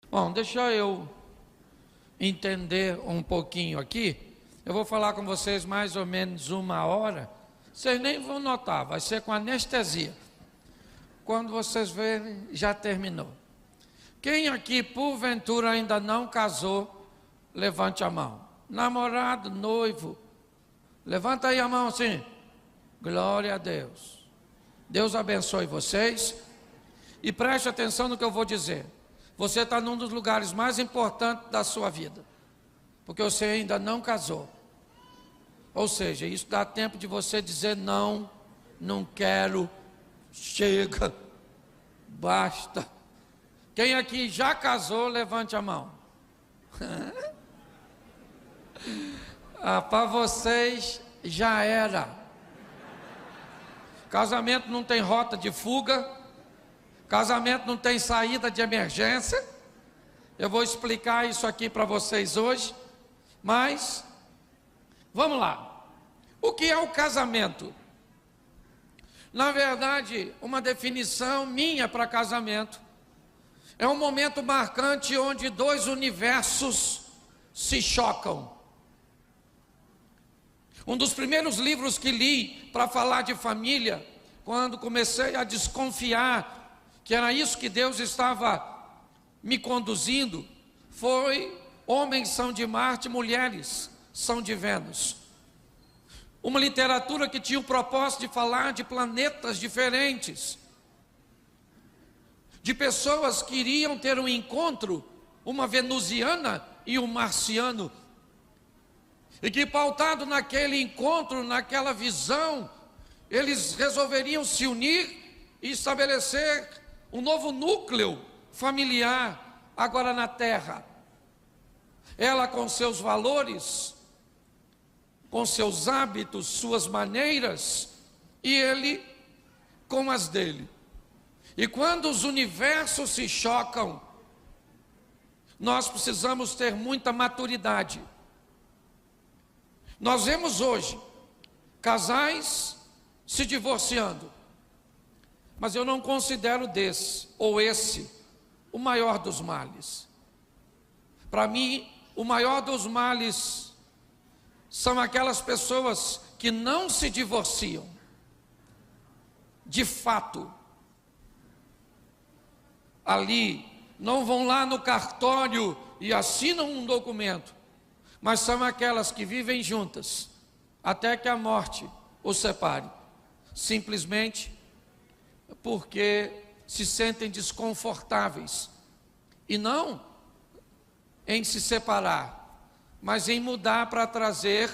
Bom, deixa eu entender um pouquinho aqui. Eu vou falar com vocês mais ou menos 1 hora. Vocês nem vão notar, vai ser com anestesia. Quando vocês verem, já terminou. Quem aqui, porventura, ainda não casou, levante a mão. Namorado, noivo, levanta aí a mão assim. Glória a Deus. Deus abençoe vocês. E preste atenção no que eu vou dizer. Você está num dos lugares mais importantes da sua vida, porque você ainda não casou. Ou seja, isso dá tempo de você dizer não, não quero, chega, basta. Quem aqui já casou, levante a mão. Para vocês já era. Casamento não tem rota de fuga. Casamento não tem saída de emergência. Eu vou explicar isso aqui para vocês hoje. Mas, vamos lá. O que é o casamento? Na verdade, uma definição minha para casamento é um momento marcante onde dois universos se chocam. Um dos primeiros livros que li para falar de família, quando comecei a desconfiar que era isso que Deus estava me conduzindo, foi Homens são de Marte, Mulheres são de Vênus. Uma literatura que tinha o propósito de falar de planetas diferentes, de pessoas que iriam ter um encontro, uma venusiana e um marciano, e que pautado naquele encontro, naquela visão, eles resolveriam se unir e estabelecer um novo núcleo familiar agora na Terra. Ela com seus valores, com seus hábitos, suas maneiras, e ele com as dele. E quando os universos se chocam, nós precisamos ter muita maturidade. Nós vemos hoje casais se divorciando, mas eu não considero desse ou esse o maior dos males. Para mim, o maior dos males são aquelas pessoas que não se divorciam, de fato. Ali, não vão lá no cartório e assinam um documento, mas são aquelas que vivem juntas, até que a morte os separe, simplesmente porque se sentem desconfortáveis, e não em se separar, mas em mudar para trazer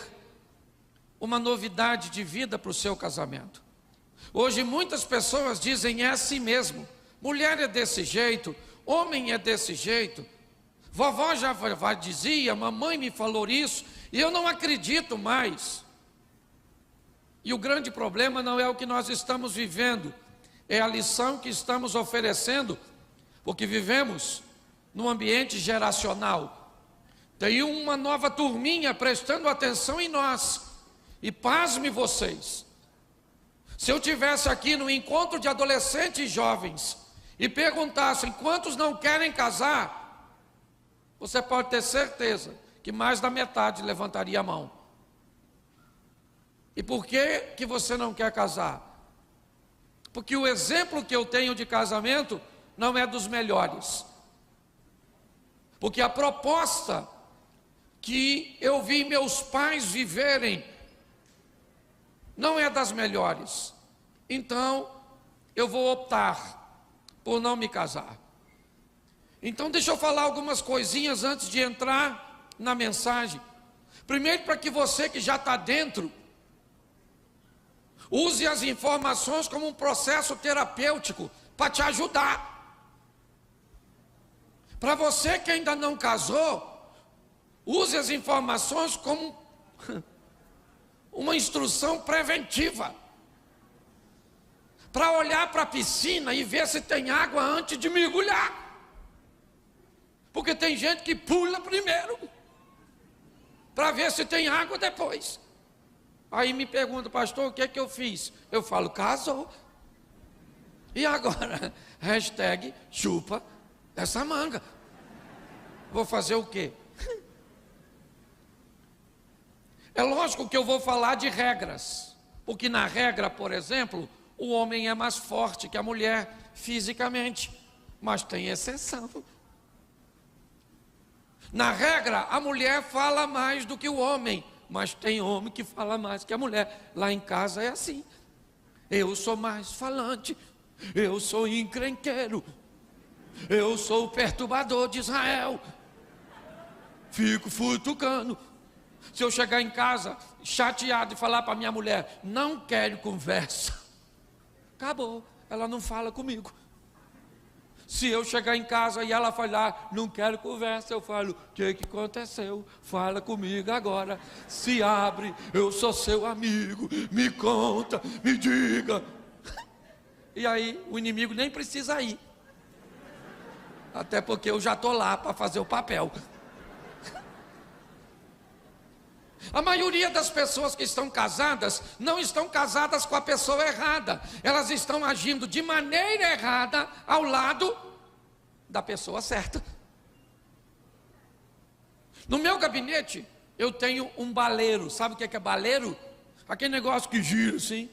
uma novidade de vida para o seu casamento. Hoje muitas pessoas dizem é assim mesmo, mulher é desse jeito, homem é desse jeito, vovó já dizia, mamãe me falou isso, e eu não acredito mais. E o grande problema não é o que nós estamos vivendo, é a lição que estamos oferecendo, porque vivemos num ambiente geracional. Tem uma nova turminha prestando atenção em nós, e pasme vocês, se eu tivesse aqui no encontro de adolescentes e jovens, e perguntassem quantos não querem casar, você pode ter certeza que mais da metade levantaria a mão. E por que você não quer casar? Porque o exemplo que eu tenho de casamento não é dos melhores. Porque a proposta que eu vi meus pais viverem não é das melhores. Então, eu vou optar por não me casar. Então, deixa eu falar algumas coisinhas antes de entrar na mensagem. Primeiro, para que você que já está dentro, use as informações como um processo terapêutico para te ajudar. Para você que ainda não casou, use as informações como uma instrução preventiva, para olhar para a piscina e ver se tem água antes de mergulhar. Porque tem gente que pula primeiro, para ver se tem água depois. Aí me pergunta, pastor, o que é que eu fiz? Eu falo, casou. E agora? Hashtag chupa essa manga. Vou fazer o quê? É lógico que eu vou falar de regras, porque na regra, por exemplo, o homem é mais forte que a mulher fisicamente, mas tem exceção. Na regra, a mulher fala mais do que o homem, mas tem homem que fala mais que a mulher. Lá em casa é assim. Eu sou mais falante, eu sou encrenqueiro, eu sou o perturbador de Israel. Fico futucando. Se eu chegar em casa chateado e falar para minha mulher, não quero conversa, acabou, ela não fala comigo. Se eu chegar em casa e ela falar, não quero conversa, eu falo, o que aconteceu? Fala comigo agora, se abre, eu sou seu amigo, me conta, me diga. E aí o inimigo nem precisa ir, até porque eu já estou lá para fazer o papel. A maioria das pessoas que estão casadas, não estão casadas com a pessoa errada. Elas estão agindo de maneira errada ao lado da pessoa certa. No meu gabinete, eu tenho um baleiro. Sabe o que é baleiro? Aquele negócio que gira assim.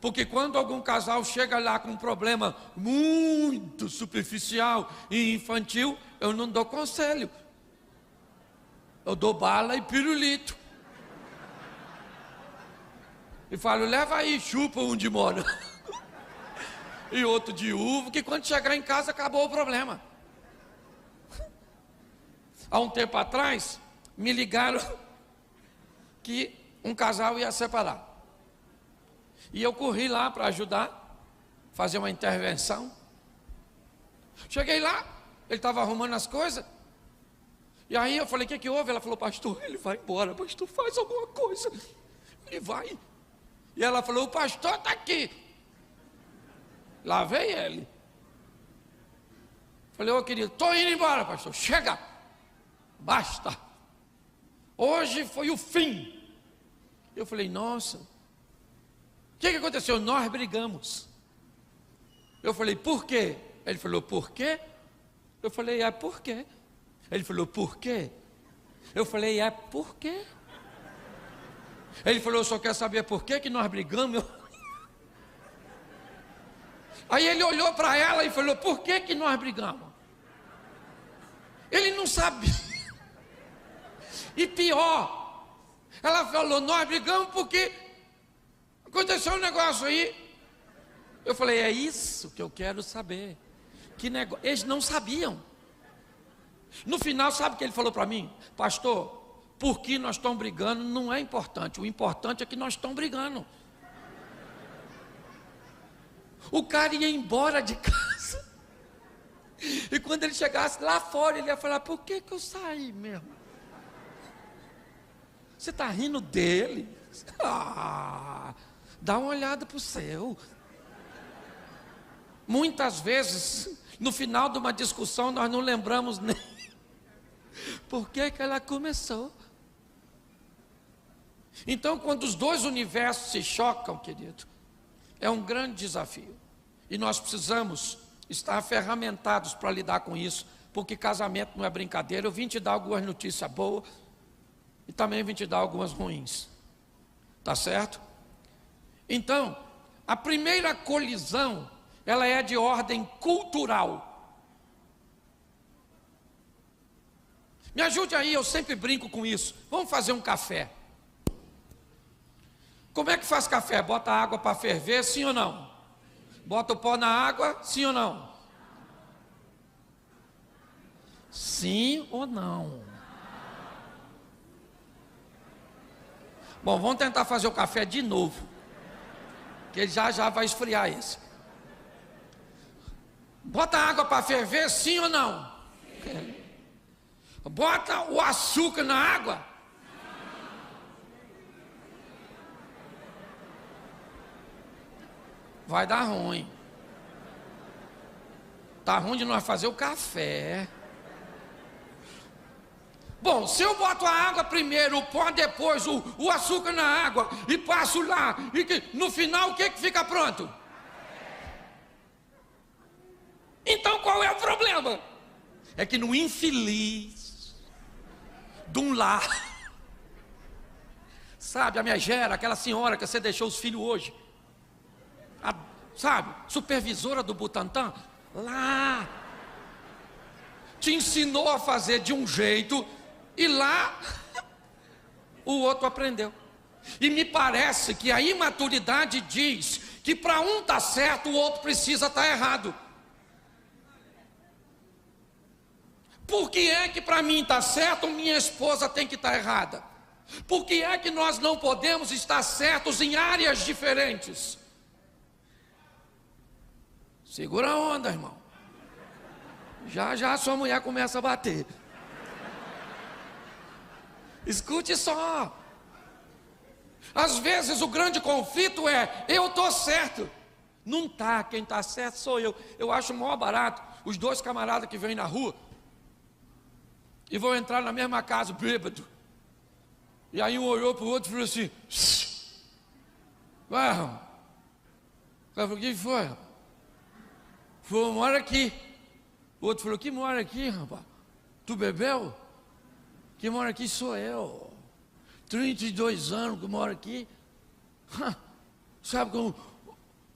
Porque quando algum casal chega lá com um problema muito superficial e infantil, eu não dou conselho. Eu dou bala e pirulito. E falo, leva aí, chupa um de morango. E outro de uva, que quando chegar em casa acabou o problema. Há um tempo atrás, me ligaram que um casal ia separar. E eu corri lá para ajudar, fazer uma intervenção. Cheguei lá, ele estava arrumando as coisas. E aí eu falei, o que houve? Ela falou, pastor, ele vai embora, pastor, faz alguma coisa. Ele vai. E ela falou, o pastor está aqui. Lá vem ele. Falei, ô querido, estou indo embora, pastor, chega. Basta. Hoje foi o fim. Eu falei, nossa. O que aconteceu? Nós brigamos. Eu falei, por quê? Ele falou, por quê? Eu falei, é por quê? Ele falou, por quê? Eu falei, é por quê? Ele falou, eu só quero saber por quê que nós brigamos. Aí ele olhou para ela e falou, por que que nós brigamos? Ele não sabia. E pior, ela falou, nós brigamos porque aconteceu um negócio aí. Eu falei, é isso que eu quero saber. Que negócio? Eles não sabiam. No final, sabe o que ele falou para mim? Pastor, por que nós estamos brigando não é importante. O importante é que nós estamos brigando. O cara ia embora de casa. E quando ele chegasse lá fora, ele ia falar, por que que eu saí mesmo? Você está rindo dele? Ah, dá uma olhada para o céu. Muitas vezes, no final de uma discussão, nós não lembramos nem por que que ela começou. Então, quando os dois universos se chocam, querido, é um grande desafio. E nós precisamos estar ferramentados para lidar com isso, porque casamento não é brincadeira. Eu vim te dar algumas notícias boas e também vim te dar algumas ruins. Tá certo? Então, a primeira colisão, ela é de ordem cultural. Me ajude aí, eu sempre brinco com isso. Vamos fazer um café. Como é que faz café? Bota água para ferver, sim ou não? Bota o pó na água, sim ou não? Sim ou não? Bom, vamos tentar fazer o café de novo, que ele já vai esfriar esse. Bota água para ferver, sim ou não? Sim. Bota o açúcar na água. Vai dar ruim. Tá ruim de nós fazer o café. Bom, se eu boto a água primeiro, o pó depois, o açúcar na água e passo lá, e que, no final o que fica pronto? Então qual é o problema? é que no infeliz de um lar, sabe, a megera, aquela senhora que você deixou os filhos hoje, sabe, supervisora do Butantan, lá, te ensinou a fazer de um jeito, e lá, o outro aprendeu. E me parece que a imaturidade diz que para um estar certo, o outro precisa estar errado. Por que é que para mim está certo, minha esposa tem que estar errada? Por que é que nós não podemos estar certos em áreas diferentes? Segura a onda, irmão. Já já sua mulher começa a bater. Escute só. Às vezes o grande conflito é: eu estou certo. Não está, quem está certo sou eu. Eu acho maior barato os dois camaradas que vêm na rua e vão entrar na mesma casa bêbado. E aí um olhou para o outro e falou assim: vai, rapaz. O que foi, rapaz? Falou: mora aqui. O outro falou: que mora aqui, rapaz? Tu bebeu? Quem mora aqui sou eu. 32 anos que moro aqui. Sabe como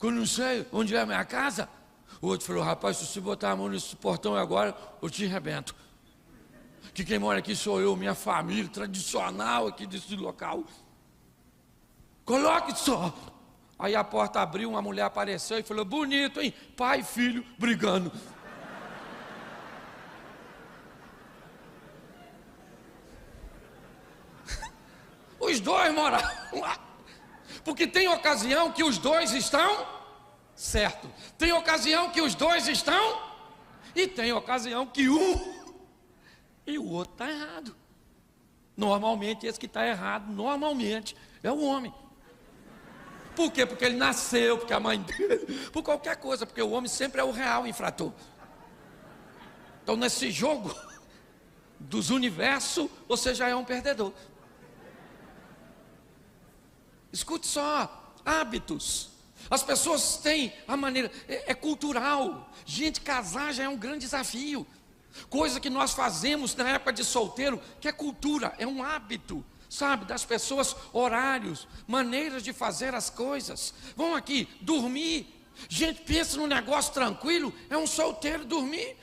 eu não sei onde é a minha casa? O outro falou: rapaz, se você botar a mão nesse portão agora, eu te arrebento. Que quem mora aqui sou eu, minha família tradicional aqui desse local. Coloque só. Aí a porta abriu, uma mulher apareceu e falou: bonito, hein? Pai e filho brigando. Os dois moraram lá. Porque tem ocasião que os dois estão certo. Tem ocasião que os dois estão. E tem ocasião que um e o outro está errado. Normalmente esse que está errado, normalmente, é o homem. Por quê? Porque ele nasceu, porque a mãe dele, por qualquer coisa, porque o homem sempre é o real infrator. Então nesse jogo dos universos, você já é um perdedor. Escute só, hábitos. As pessoas têm a maneira, é cultural. Gente, casar já é um grande desafio. Coisa que nós fazemos na época de solteiro, que é cultura, é um hábito, sabe, das pessoas, horários, maneiras de fazer as coisas. Vão aqui, dormir. Gente, pensa num negócio tranquilo, é um solteiro dormir.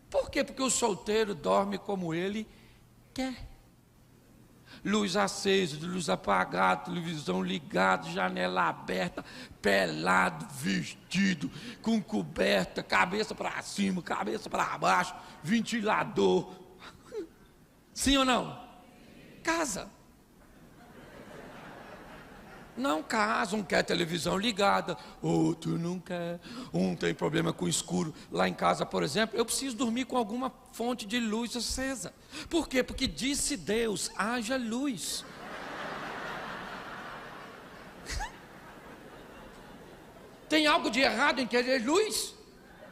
Por quê? Porque o solteiro dorme como ele quer. Luz acesa, luz apagada, televisão ligada, janela aberta, pelado, vestido, com coberta, cabeça para cima, cabeça para baixo, ventilador. Sim ou não? Casa. Não casa, um quer televisão ligada, outro não quer, um tem problema com escuro. Lá em casa, por exemplo, eu preciso dormir com alguma fonte de luz acesa. Por quê? Porque disse Deus: haja luz. Tem algo de errado em querer luz?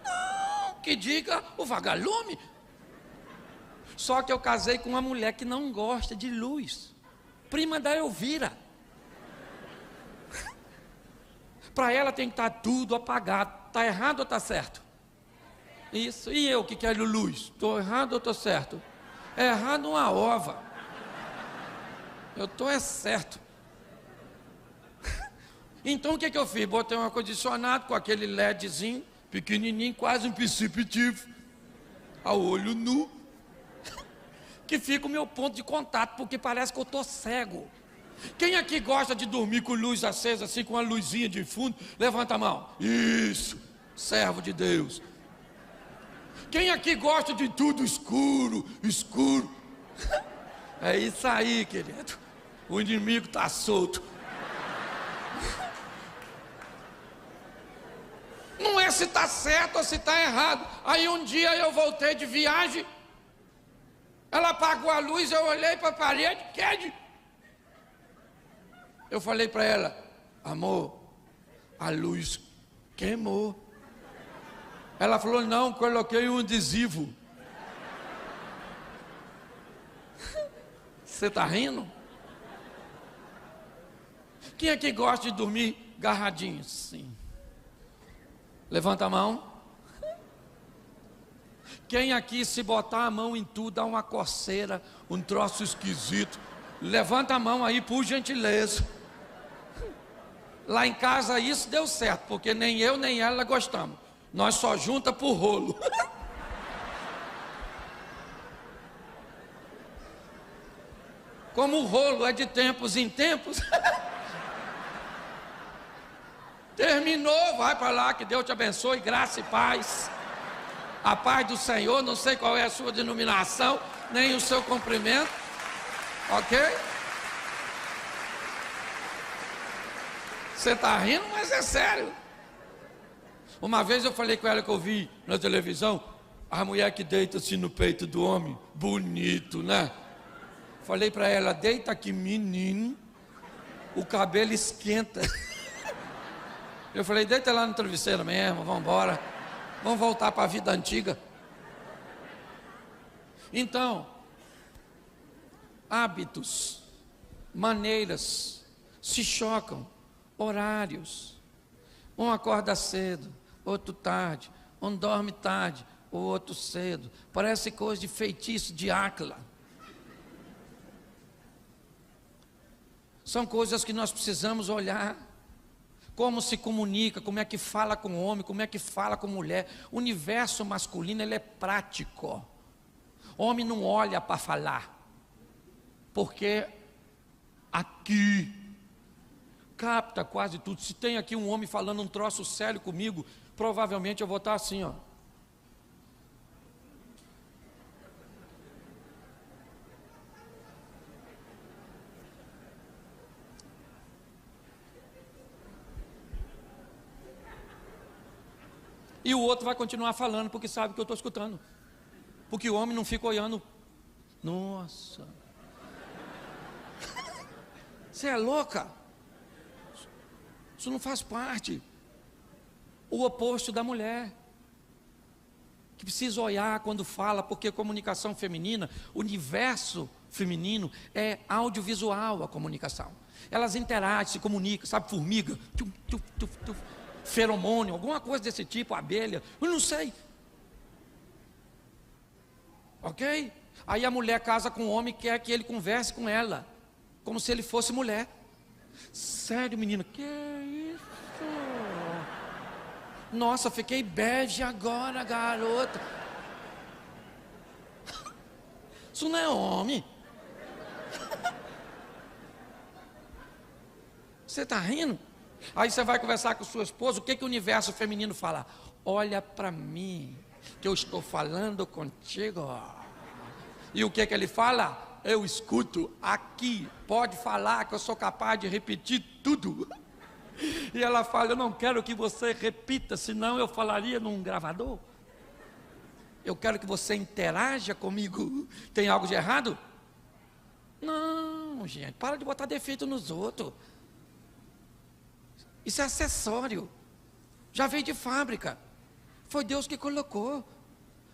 Não, que diga o vagalume. Só que eu casei com uma mulher que não gosta de luz, prima da Elvira. Para ela tem que estar tudo apagado. Está errado ou está certo? Isso. E eu que quero luz? Estou errado ou estou certo? É errado uma ova. Eu estou certo. Então o que eu fiz? Botei um ar-condicionado com aquele LEDzinho, pequenininho, quase um perceptivo, ao olho nu, que fica o meu ponto de contato, porque parece que eu estou cego. Quem aqui gosta de dormir com luz acesa, assim, com uma luzinha de fundo? Levanta a mão. Isso, servo de Deus. Quem aqui gosta de tudo escuro, escuro? É isso aí, querido. O inimigo está solto. Não é se está certo ou se está errado. Aí um dia eu voltei de viagem, ela apagou a luz, eu olhei para a parede, eu falei para ela: amor, a luz queimou. Ela falou: não, coloquei um adesivo. Você está rindo? Quem é que gosta de dormir garradinho? Sim. Levanta a mão. Quem aqui, se botar a mão em tudo, dá uma coceira, um troço esquisito? Levanta a mão aí, por gentileza. Lá em casa isso deu certo, porque nem eu nem ela gostamos. Nós só junta por rolo. Como o rolo é de tempos em tempos. Terminou, vai para lá, que Deus te abençoe, graça e paz. A paz do Senhor, não sei qual é a sua denominação, nem o seu cumprimento, ok? Você está rindo, mas é sério. Uma vez eu falei com ela que eu vi na televisão, a mulher que deita assim no peito do homem, bonito, né? Falei para ela, deita aqui, menino, o cabelo esquenta. Eu falei, deita lá no travesseiro mesmo, vamos embora, vamos voltar para a vida antiga. Então, hábitos, maneiras, se chocam, horários. Um acorda cedo, outro tarde, um dorme tarde, o outro cedo. Parece coisa de feitiço de Áquila. São coisas que nós precisamos olhar. Como se comunica, como é que fala com homem, como é que fala com mulher. O universo masculino, ele é prático. Homem não olha para falar, porque aqui capta quase tudo. Se tem aqui um homem falando um troço sério comigo, provavelmente eu vou estar assim, ó. E o outro vai continuar falando, porque sabe que eu estou escutando. Porque o homem não fica olhando. Nossa. Você é louca? Isso não faz parte. O oposto da mulher, que precisa olhar quando fala, porque a comunicação feminina, o universo feminino é audiovisual a comunicação. Elas interagem, se comunicam, sabe, formiga, tuf, tuf, tuf, tuf, feromônio, alguma coisa desse tipo, abelha, eu não sei. Ok? Aí a mulher casa com o homem e quer que ele converse com ela, como se ele fosse mulher. Sério, menina, que isso? Nossa, fiquei bege agora, garota. Isso não é homem. Você está rindo? Aí você vai conversar com sua esposa, o que o universo feminino fala? Olha para mim, que eu estou falando contigo. E o que ele fala? Eu escuto aqui, pode falar que eu sou capaz de repetir tudo. E ela fala, eu não quero que você repita, senão eu falaria num gravador. Eu quero que você interaja comigo. Tem algo de errado? Não, gente, para de botar defeito nos outros. Isso é acessório. Já veio de fábrica. Foi Deus que colocou.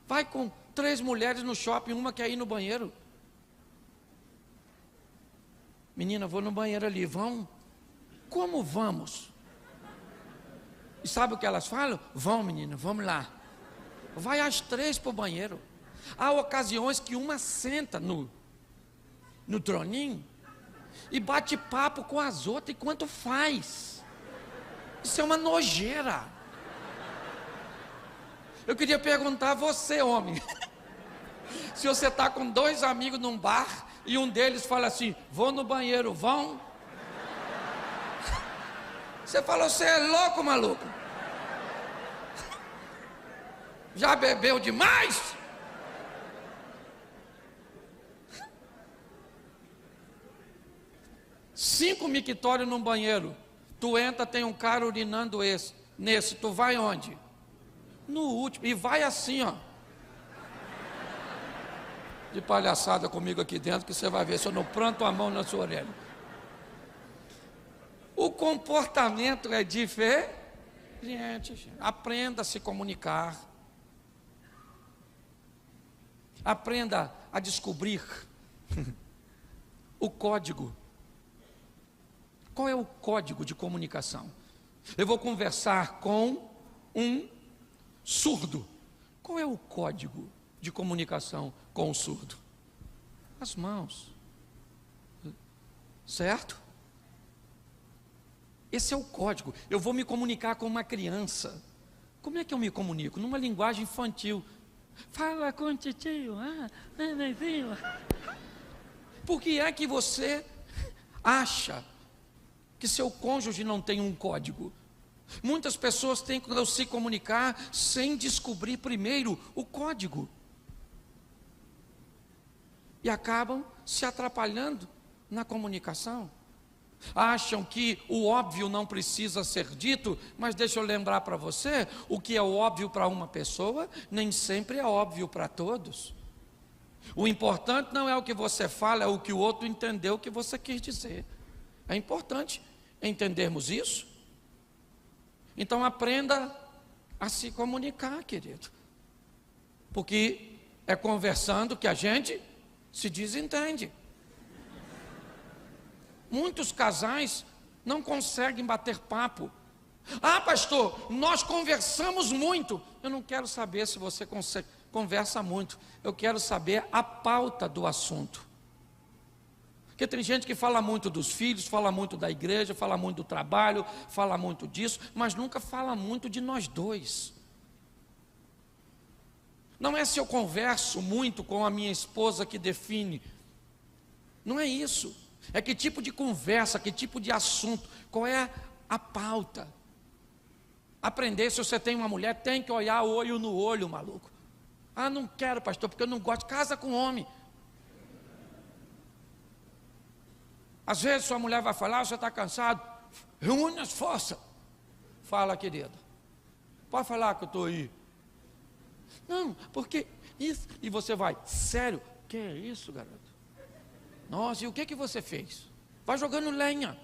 Vai com 3 mulheres no shopping, uma quer ir no banheiro. Menina, vou no banheiro ali, vão? Como vamos? E sabe o que elas falam? Vão, menina, vamos lá. Vai as 3 para o banheiro. Há ocasiões que uma senta no troninho e bate papo com as outras enquanto faz. Isso é uma nojeira. Eu queria perguntar a você, homem, se você está com 2 amigos num bar e um deles fala assim, vou no banheiro, vão? Você falou, você é louco, maluco? Já bebeu demais? Cinco mictórios num banheiro. Tu entra, tem um cara urinando nesse, tu vai onde? No último, e vai assim, ó. De palhaçada comigo aqui dentro, que você vai ver se eu não planto a mão na sua orelha. O comportamento é diferente. Aprenda a se comunicar. Aprenda a descobrir o código. Qual é o código de comunicação? Eu vou conversar com um surdo. Qual é o código de comunicação com o surdo? As mãos. Certo? Esse é o código. Eu vou me comunicar com uma criança. Como é que eu me comunico? Numa linguagem infantil. Fala com o titio. Nenenzinho. Por que é que você acha que seu cônjuge não tem um código? Muitas pessoas tentam se comunicar sem descobrir primeiro o código. E acabam se atrapalhando na comunicação. Acham que o óbvio não precisa ser dito, mas deixa eu lembrar para você, o que é óbvio para uma pessoa, nem sempre é óbvio para todos. O importante não é o que você fala, é o que o outro entendeu que você quis dizer. É importante entendermos isso. Então aprenda a se comunicar, querido. Porque é conversando que a gente se desentende. Muitos casais não conseguem bater papo. Pastor, nós conversamos muito. Eu não quero saber se você conversa muito. Eu quero saber a pauta do assunto. Porque tem gente que fala muito dos filhos, fala muito da igreja, fala muito do trabalho, fala muito disso, mas nunca fala muito de nós dois. Não é se eu converso muito com a minha esposa que define. Não é isso. É que tipo de conversa, que tipo de assunto, qual é a pauta. Aprender, se você tem uma mulher, tem que olhar olho no olho, maluco. Não quero, pastor, porque eu não gosto. Casa com homem. Às vezes sua mulher vai falar, você está cansado, reúne as forças. Fala, querida. Pode falar que eu estou aí. Não, porque isso. E você vai, sério? Que é isso, garoto? Nossa, e o que você fez? Vai jogando lenha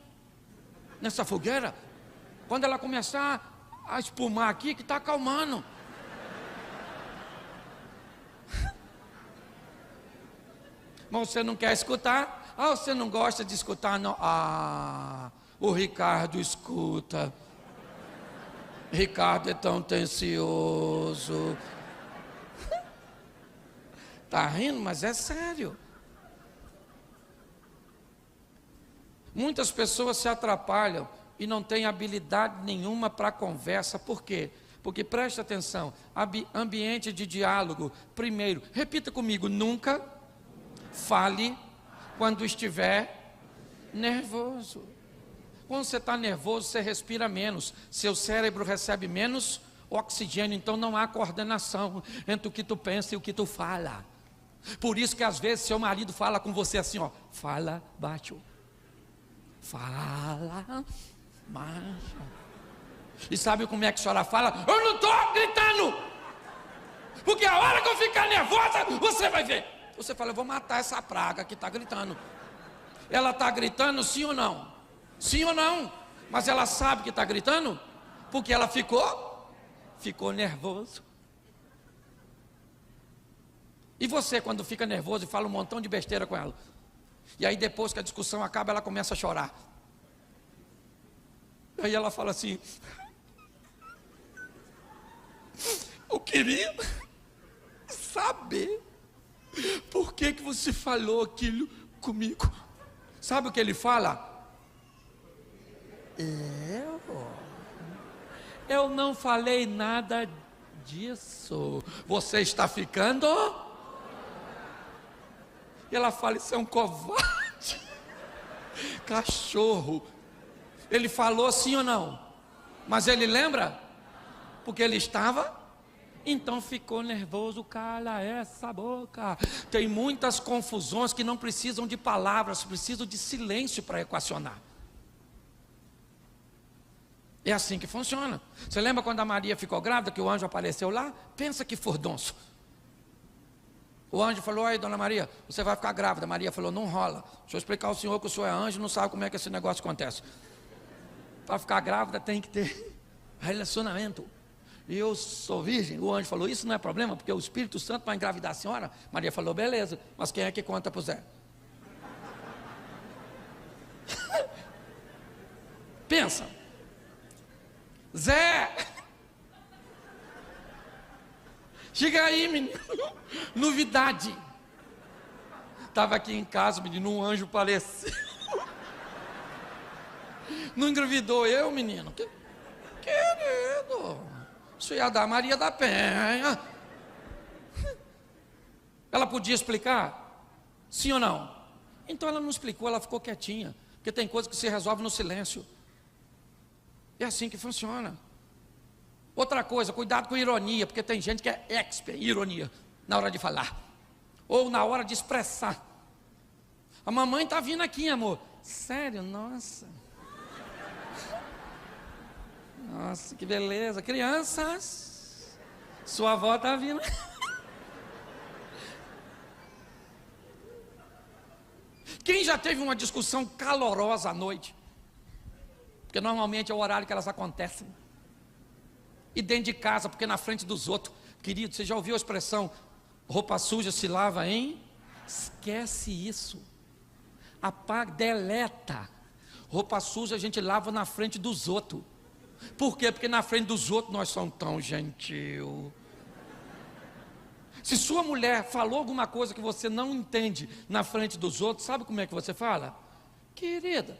nessa fogueira. Quando ela começar a espumar aqui, que está acalmando. Mas você não quer escutar? Você não gosta de escutar? Não. O Ricardo escuta. Ricardo é tão tencioso. Está rindo, mas é sério. Muitas pessoas se atrapalham e não têm habilidade nenhuma para conversa. Por quê? Porque preste atenção, ambiente de diálogo. Primeiro, repita comigo, nunca fale quando estiver nervoso. Quando você está nervoso, você respira menos, seu cérebro recebe menos oxigênio, então não há coordenação entre o que tu pensa e o que tu fala. Por isso que às vezes seu marido fala com você assim, fala baixo. Fala, macho. E sabe como é que a senhora fala? Eu não estou gritando, porque a hora que eu ficar nervosa, você vai ver. Você fala, eu vou matar essa praga que está gritando. Ela está gritando sim ou não? Sim ou não? Mas ela sabe que está gritando, porque ela ficou nervoso. E você, quando fica nervoso e fala um montão de besteira com ela, e aí depois que a discussão acaba, ela começa a chorar. Aí ela fala assim, eu queria saber por que você falou aquilo comigo. Sabe o que ele fala? Eu não falei nada disso. Você está ficando? E ela fala, isso é um covarde. Cachorro. Ele falou sim ou não? Mas ele lembra? Porque ele estava? Então ficou nervoso. Cala essa boca. Tem muitas confusões que não precisam de palavras, precisam de silêncio para equacionar. É assim que funciona. Você lembra quando a Maria ficou grávida, que o anjo apareceu lá? Pensa que furdunço. O anjo falou, aí dona Maria, você vai ficar grávida. Maria falou, não rola. Deixa eu explicar ao senhor que o senhor é anjo, não sabe como é que esse negócio acontece. Para ficar grávida tem que ter relacionamento. E eu sou virgem. O anjo falou, isso não é problema, porque o Espírito Santo vai engravidar a senhora. Maria falou, beleza, mas quem é que conta para o Zé? Pensa. Zé, Chega aí, menino. Novidade. Estava aqui em casa, menino, um anjo apareceu. Não engravidou eu, menino? Querido, isso ia dar Maria da Penha. Ela podia explicar? Sim ou não? Então ela não explicou, ela ficou quietinha. Porque tem coisa que se resolve no silêncio. É assim que funciona. Outra coisa, cuidado com ironia, porque tem gente que é expert em ironia na hora de falar. Ou na hora de expressar. A mamãe está vindo aqui, amor. Sério? Nossa. Nossa, que beleza. Crianças, sua avó está vindo. Quem já teve uma discussão calorosa à noite? Porque normalmente é o horário que elas acontecem. E dentro de casa, porque na frente dos outros. Querido, você já ouviu a expressão roupa suja se lava, hein? Esquece isso. Apaga, deleta. Roupa suja a gente lava na frente dos outros. Por quê? Porque na frente dos outros nós somos tão gentil. Se sua mulher falou alguma coisa que você não entende na frente dos outros, sabe como é que você fala? Querida,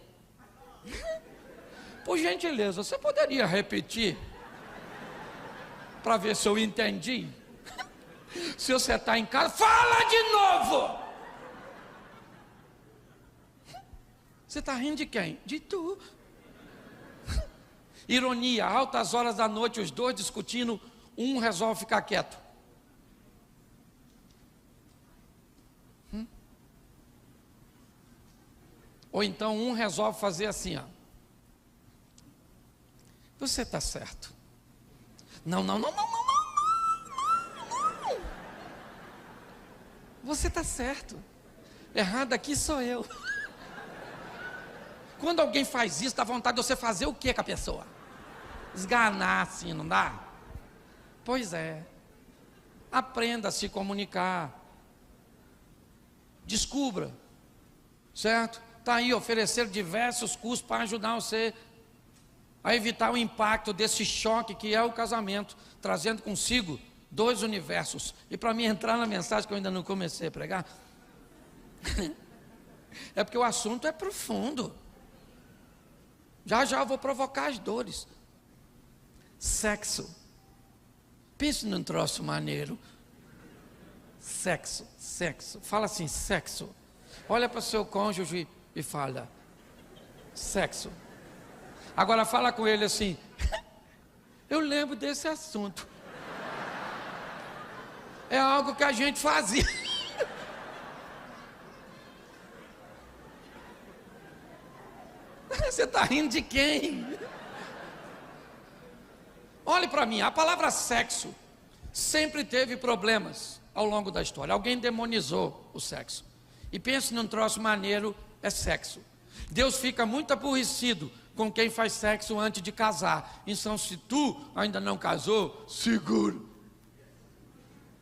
por gentileza, você poderia repetir? Para ver se eu entendi. Se você está em casa, fala de novo. Você está rindo de quem? De tu. Ironia, altas horas da noite, os dois discutindo, um resolve ficar quieto. Ou então um resolve fazer assim, ó. Você está certo. Não. Você está certo. Errado aqui sou eu. Quando alguém faz isso, dá vontade de você fazer o que com a pessoa? Esganar assim, não dá? Pois é. Aprenda a se comunicar. Descubra. Certo? Está aí, oferecer diversos cursos para ajudar você a evitar o impacto desse choque que é o casamento, trazendo consigo dois universos. E para mim entrar na mensagem que eu ainda não comecei a pregar, é porque o assunto é profundo. Já eu vou provocar as dores. Sexo. Pense num troço maneiro. Sexo. Fala assim, sexo. Olha para o seu cônjuge e fala, sexo. Agora fala com ele assim, eu lembro desse assunto. É algo que a gente fazia. Você está rindo de quem? Olhe para mim, a palavra sexo sempre teve problemas ao longo da história. Alguém demonizou o sexo. E pense num troço maneiro, é sexo. Deus fica muito aborrecido com quem faz sexo antes de casar. Então, se tu ainda não casou, seguro.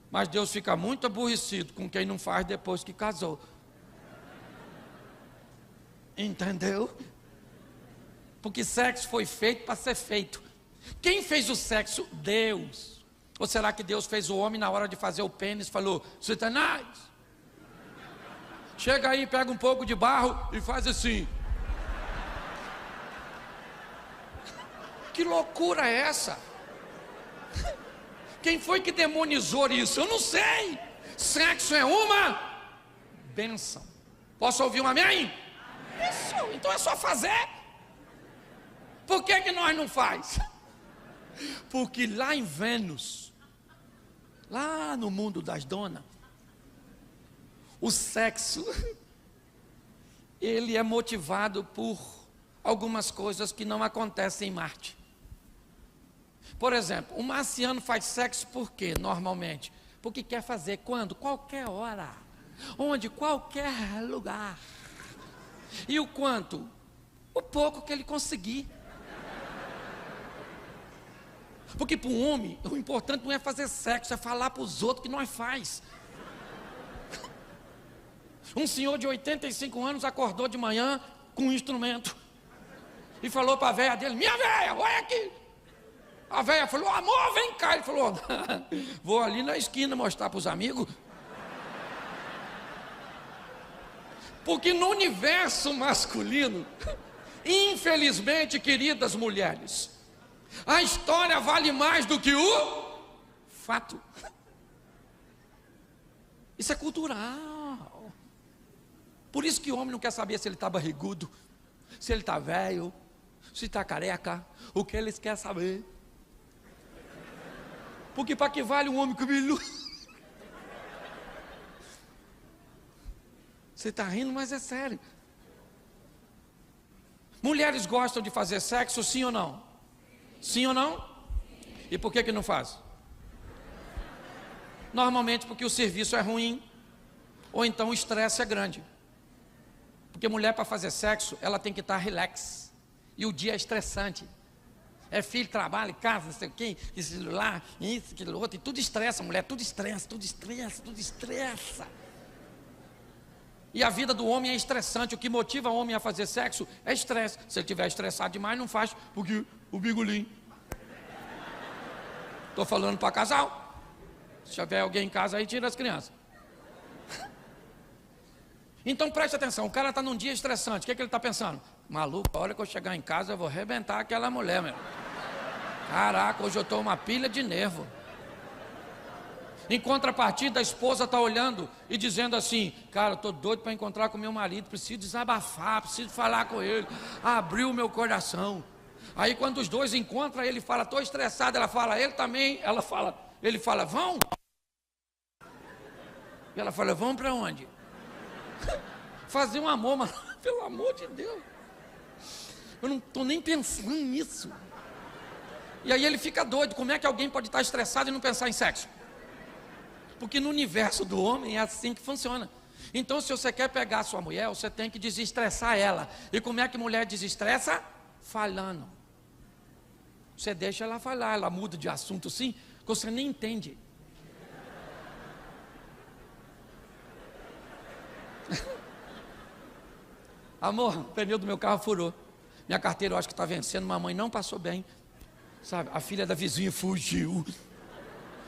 Mas Deus fica muito aborrecido com quem não faz depois que casou. Entendeu? Porque sexo foi feito para ser feito. Quem fez o sexo? Deus. Ou será que Deus fez o homem na hora de fazer o pênis? Falou, Satanás, chega aí, pega um pouco de barro e faz assim. Que loucura é essa? Quem foi que demonizou isso? Eu não sei. Sexo é uma bênção. Posso ouvir um amém? Isso, então é só fazer. Por que nós não faz? Porque lá em Vênus, lá no mundo das donas, o sexo, ele é motivado por algumas coisas que não acontecem em Marte. Por exemplo, o marciano faz sexo por quê, normalmente? Porque quer fazer quando? Qualquer hora. Onde? Qualquer lugar. E o quanto? O pouco que ele conseguir. Porque para um homem, o importante não é fazer sexo, é falar para os outros que nós faz. Um senhor de 85 anos acordou de manhã com um instrumento e falou para a velha dele, minha velha, olha aqui. A velha falou: amor, vem cá. Ele falou: vou ali na esquina mostrar para os amigos. Porque no universo masculino, infelizmente, queridas mulheres, a história vale mais do que o fato. Isso é cultural. Por isso que o homem não quer saber se ele está barrigudo, se ele está velho, se está careca. O que eles querem saber? Porque para que vale um homem cabeludo? Você está rindo, mas é sério. Mulheres gostam de fazer sexo, sim ou não? Sim ou não? E por que não faz? Normalmente porque o serviço é ruim, ou então o estresse é grande. Porque mulher, para fazer sexo, ela tem que estar relax. E o dia é estressante. É filho, trabalho, casa, não sei o quê, celular, isso, aquilo outro, e tudo estressa, mulher, tudo estressa, tudo estressa, tudo estressa. E a vida do homem é estressante. O que motiva o homem a fazer sexo é estresse. Se ele estiver estressado demais, não faz, porque o bigolim. Estou falando para casal. Se tiver alguém em casa aí, tira as crianças. Então preste atenção, o cara está num dia estressante. O que ele está pensando? Maluco, a hora que eu chegar em casa eu vou arrebentar aquela mulher, meu. Caraca, hoje eu estou uma pilha de nervo. Em contrapartida, a esposa está olhando e dizendo assim: cara, eu estou doido para encontrar com meu marido, preciso desabafar, preciso falar com ele, abriu o meu coração. Aí quando os dois encontram, ele fala: estou estressado. Ela fala: ele também. Ele fala: vão? E ela fala: vão para onde? Fazer um amor, mas pelo amor de Deus, eu não estou nem pensando nisso. E aí ele fica doido. Como é que alguém pode estar estressado e não pensar em sexo? Porque no universo do homem é assim que funciona. Então, se você quer pegar a sua mulher, você tem que desestressar ela. E como é que mulher desestressa? Falando. Você deixa ela falar, ela muda de assunto assim, que você nem entende. Amor, o pneu do meu carro furou. Minha carteira eu acho que está vencendo, mamãe não passou bem. Sabe, a filha da vizinha fugiu.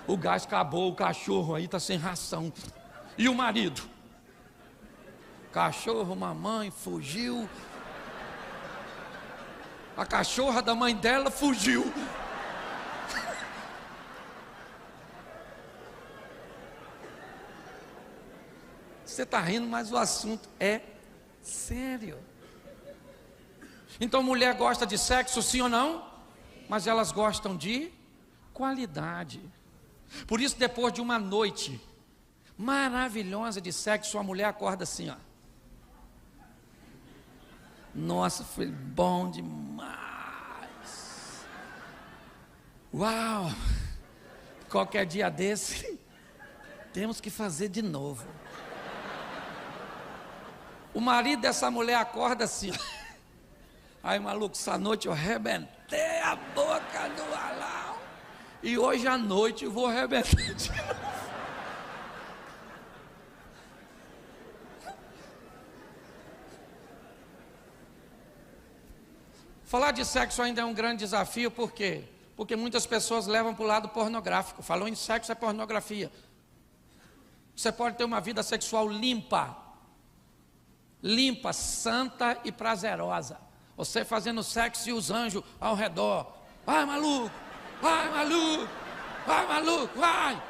O gás acabou, o cachorro aí está sem ração. E o marido? Cachorro, mamãe, fugiu. A cachorra da mãe dela fugiu. Você está rindo, mas o assunto é sério. Então, mulher gosta de sexo, sim ou não? Mas elas gostam de qualidade. Por isso, depois de uma noite maravilhosa de sexo, a mulher acorda assim, ó. Nossa, foi bom demais. Uau! Qualquer dia desse, temos que fazer de novo. O marido dessa mulher acorda assim. Aí, maluco, essa noite eu arrebentei a boca do Alau. E hoje à noite eu vou arrebentar de novo. Falar de sexo ainda é um grande desafio, por quê? Porque muitas pessoas levam para o lado pornográfico. Falou em sexo, é pornografia. Você pode ter uma vida sexual limpa, santa e prazerosa. Você fazendo sexo e os anjos ao redor. Vai, maluco! Vai, maluco! Vai, maluco! Vai!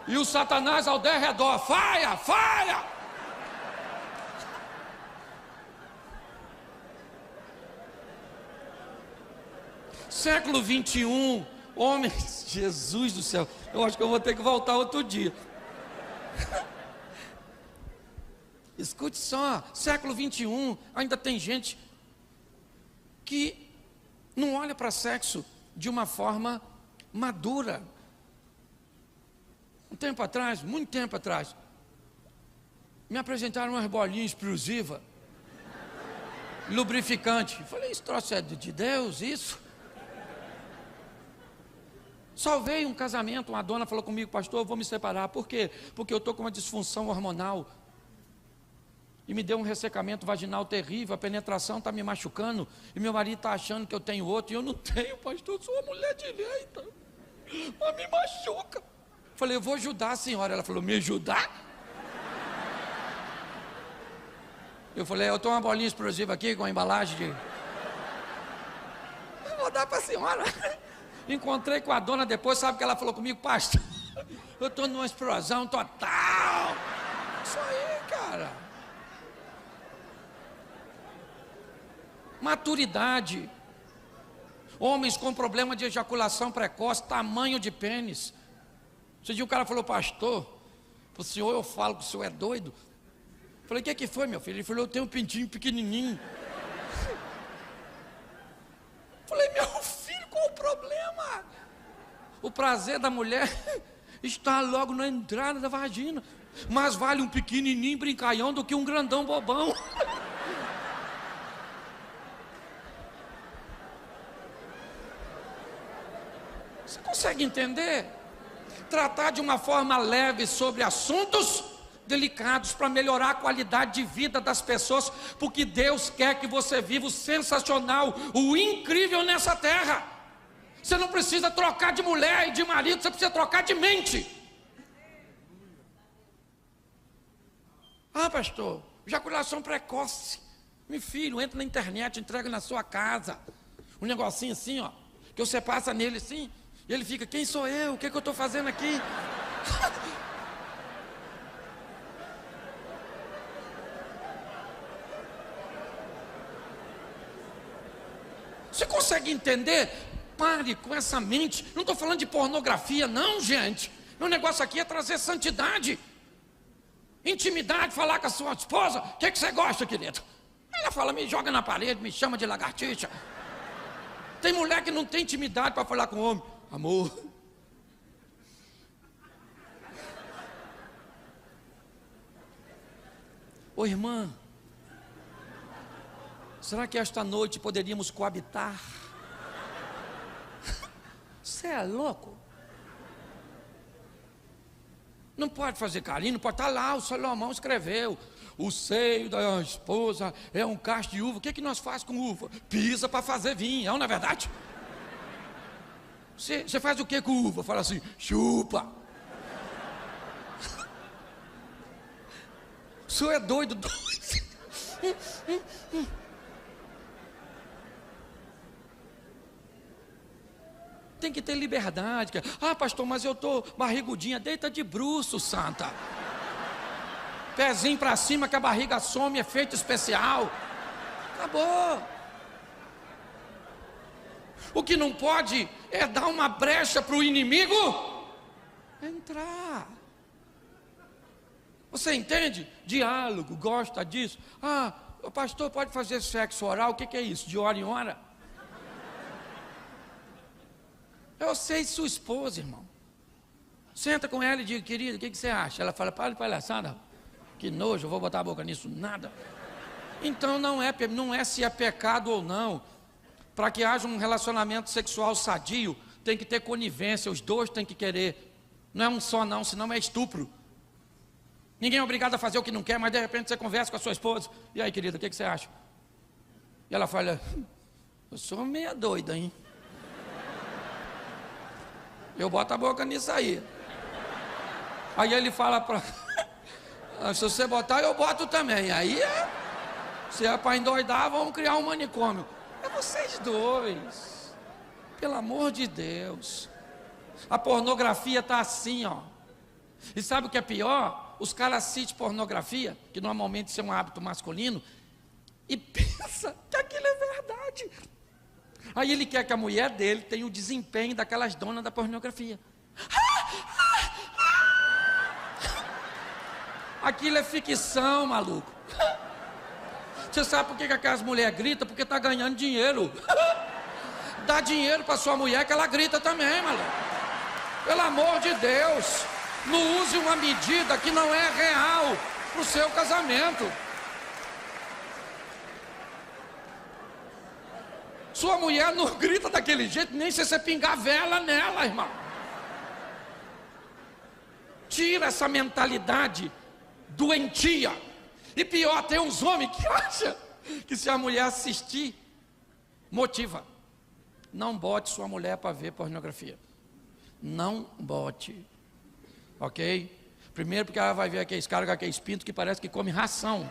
E o Satanás ao derredor. Faia! Faia! Século 21, homens, Jesus do céu, eu acho que eu vou ter que voltar outro dia. Escute só, século 21, ainda tem gente que não olha para sexo de uma forma madura. Um tempo atrás, muito tempo atrás, me apresentaram umas bolinhas explosivas, lubrificante. Eu falei, isso troço é de Deus, isso? Salvei um casamento, uma dona falou comigo: pastor, eu vou me separar. Por quê? Porque eu estou com uma disfunção hormonal. e me deu um ressecamento vaginal terrível, a penetração está me machucando, e meu marido está achando que eu tenho outro, e eu não tenho, pastor, eu sou uma mulher direita, mas me machuca. Falei, eu vou ajudar a senhora. Ela falou, me ajudar? Eu falei, eu tenho uma bolinha explosiva aqui com a embalagem de... Eu vou dar para a senhora. Encontrei com a dona depois, sabe o que ela falou comigo? Pastor, eu estou numa explosão total. Isso aí, cara. Maturidade. Homens com problema de ejaculação precoce, tamanho de pênis. Esse dia o cara falou, pastor, o senhor, eu falo que o senhor é doido. Falei, o que foi, meu filho? Ele falou, eu tenho um pintinho pequenininho. Falei, meu filho, qual o problema? O prazer da mulher está logo na entrada da vagina. Mas vale um pequenininho brincalhão do que um grandão bobão. Você consegue entender? Tratar de uma forma leve sobre assuntos delicados para melhorar a qualidade de vida das pessoas, porque Deus quer que você viva o sensacional, o incrível nessa terra. Você não precisa trocar de mulher e de marido, você precisa trocar de mente. Ah, pastor, ejaculação precoce. Meu filho, entra na internet, entrega na sua casa. Um negocinho assim, ó, que você passa nele assim, e ele fica, quem sou eu? O que eu estou fazendo aqui? Você consegue entender? Pare com essa mente. Não estou falando de pornografia, não, gente. Meu negócio aqui é trazer santidade, intimidade, falar com a sua esposa. O que você gosta, querido? Ela fala, me joga na parede, me chama de lagartixa. Tem mulher que não tem intimidade para falar com o homem. Amor. Ô irmã, será que esta noite poderíamos coabitar? Você é louco? Não pode fazer carinho, não pode estar lá, o Salomão escreveu. O seio da esposa é um cacho de uva. O que nós faz com uva? Pisa para fazer vinho, não é verdade? Você faz o que com uva? Fala assim, chupa. O senhor é doido, Tem que ter liberdade. Ah, pastor, mas eu estou barrigudinha. Deita de bruço, santa. Pezinho para cima que a barriga some, efeito especial. Acabou. O que não pode é dar uma brecha para o inimigo entrar. Você entende? Diálogo, gosta disso? Ah, o pastor pode fazer sexo oral, o que é isso? De hora em hora? Eu sei sua esposa, irmão. Senta com ela e diga, querida, o que você acha? Ela fala, para de palhaçada. Que nojo, eu vou botar a boca nisso, nada. Então não é se é pecado ou não. Para que haja um relacionamento sexual sadio, tem que ter conivência, os dois têm que querer. Não é um só não, senão é estupro. Ninguém é obrigado a fazer o que não quer, mas de repente você conversa com a sua esposa. E aí, querida, o que você acha? E ela fala, eu sou meia doida, hein? Eu boto a boca nisso aí. Aí ele fala para... Se você botar, eu boto também. Aí se é para endoidar, vamos criar um manicômio. É vocês dois. Pelo amor de Deus. A pornografia está assim, ó. E sabe o que é pior? Os caras assistem pornografia, que normalmente isso é um hábito masculino, e pensa que aquilo é verdade. Aí ele quer que a mulher dele tenha o desempenho daquelas donas da pornografia. Aquilo é ficção, maluco. Você sabe por que aquelas mulheres gritam? Porque está ganhando dinheiro. Dá dinheiro para sua mulher que ela grita também, maluco. Pelo amor de Deus. Não use uma medida que não é real para o seu casamento. Sua mulher não grita daquele jeito, nem se você pingar vela nela, irmão. Tira essa mentalidade doentia E pior, tem uns homens que acham que se a mulher assistir, motiva. Não bote sua mulher para ver pornografia. Não bote. Ok? Primeiro porque ela vai ver aqueles caras com aqueles pintos que parece que come ração.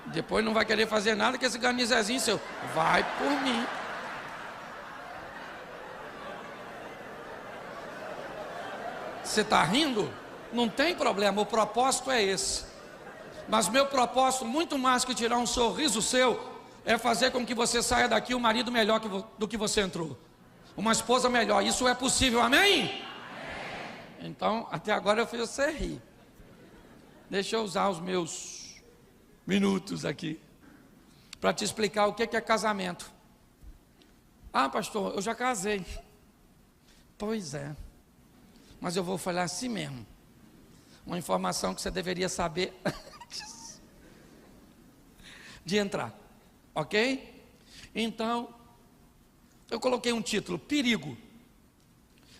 Depois não vai querer fazer nada que esse ganizezinho seu. Vai por mim. Você está rindo? Não tem problema, o propósito é esse. Mas meu propósito, muito mais que tirar um sorriso seu, é fazer com que você saia daqui um marido melhor do que você entrou. Uma esposa melhor. Isso é possível, amém? Então, até agora eu fiz você rir. Deixa eu usar os meus minutos aqui para te explicar o que é casamento. Ah, pastor, eu já casei. Pois é. Mas eu vou falar assim mesmo. Uma informação que você deveria saber antes de entrar. Ok? Então, eu coloquei um título: perigo.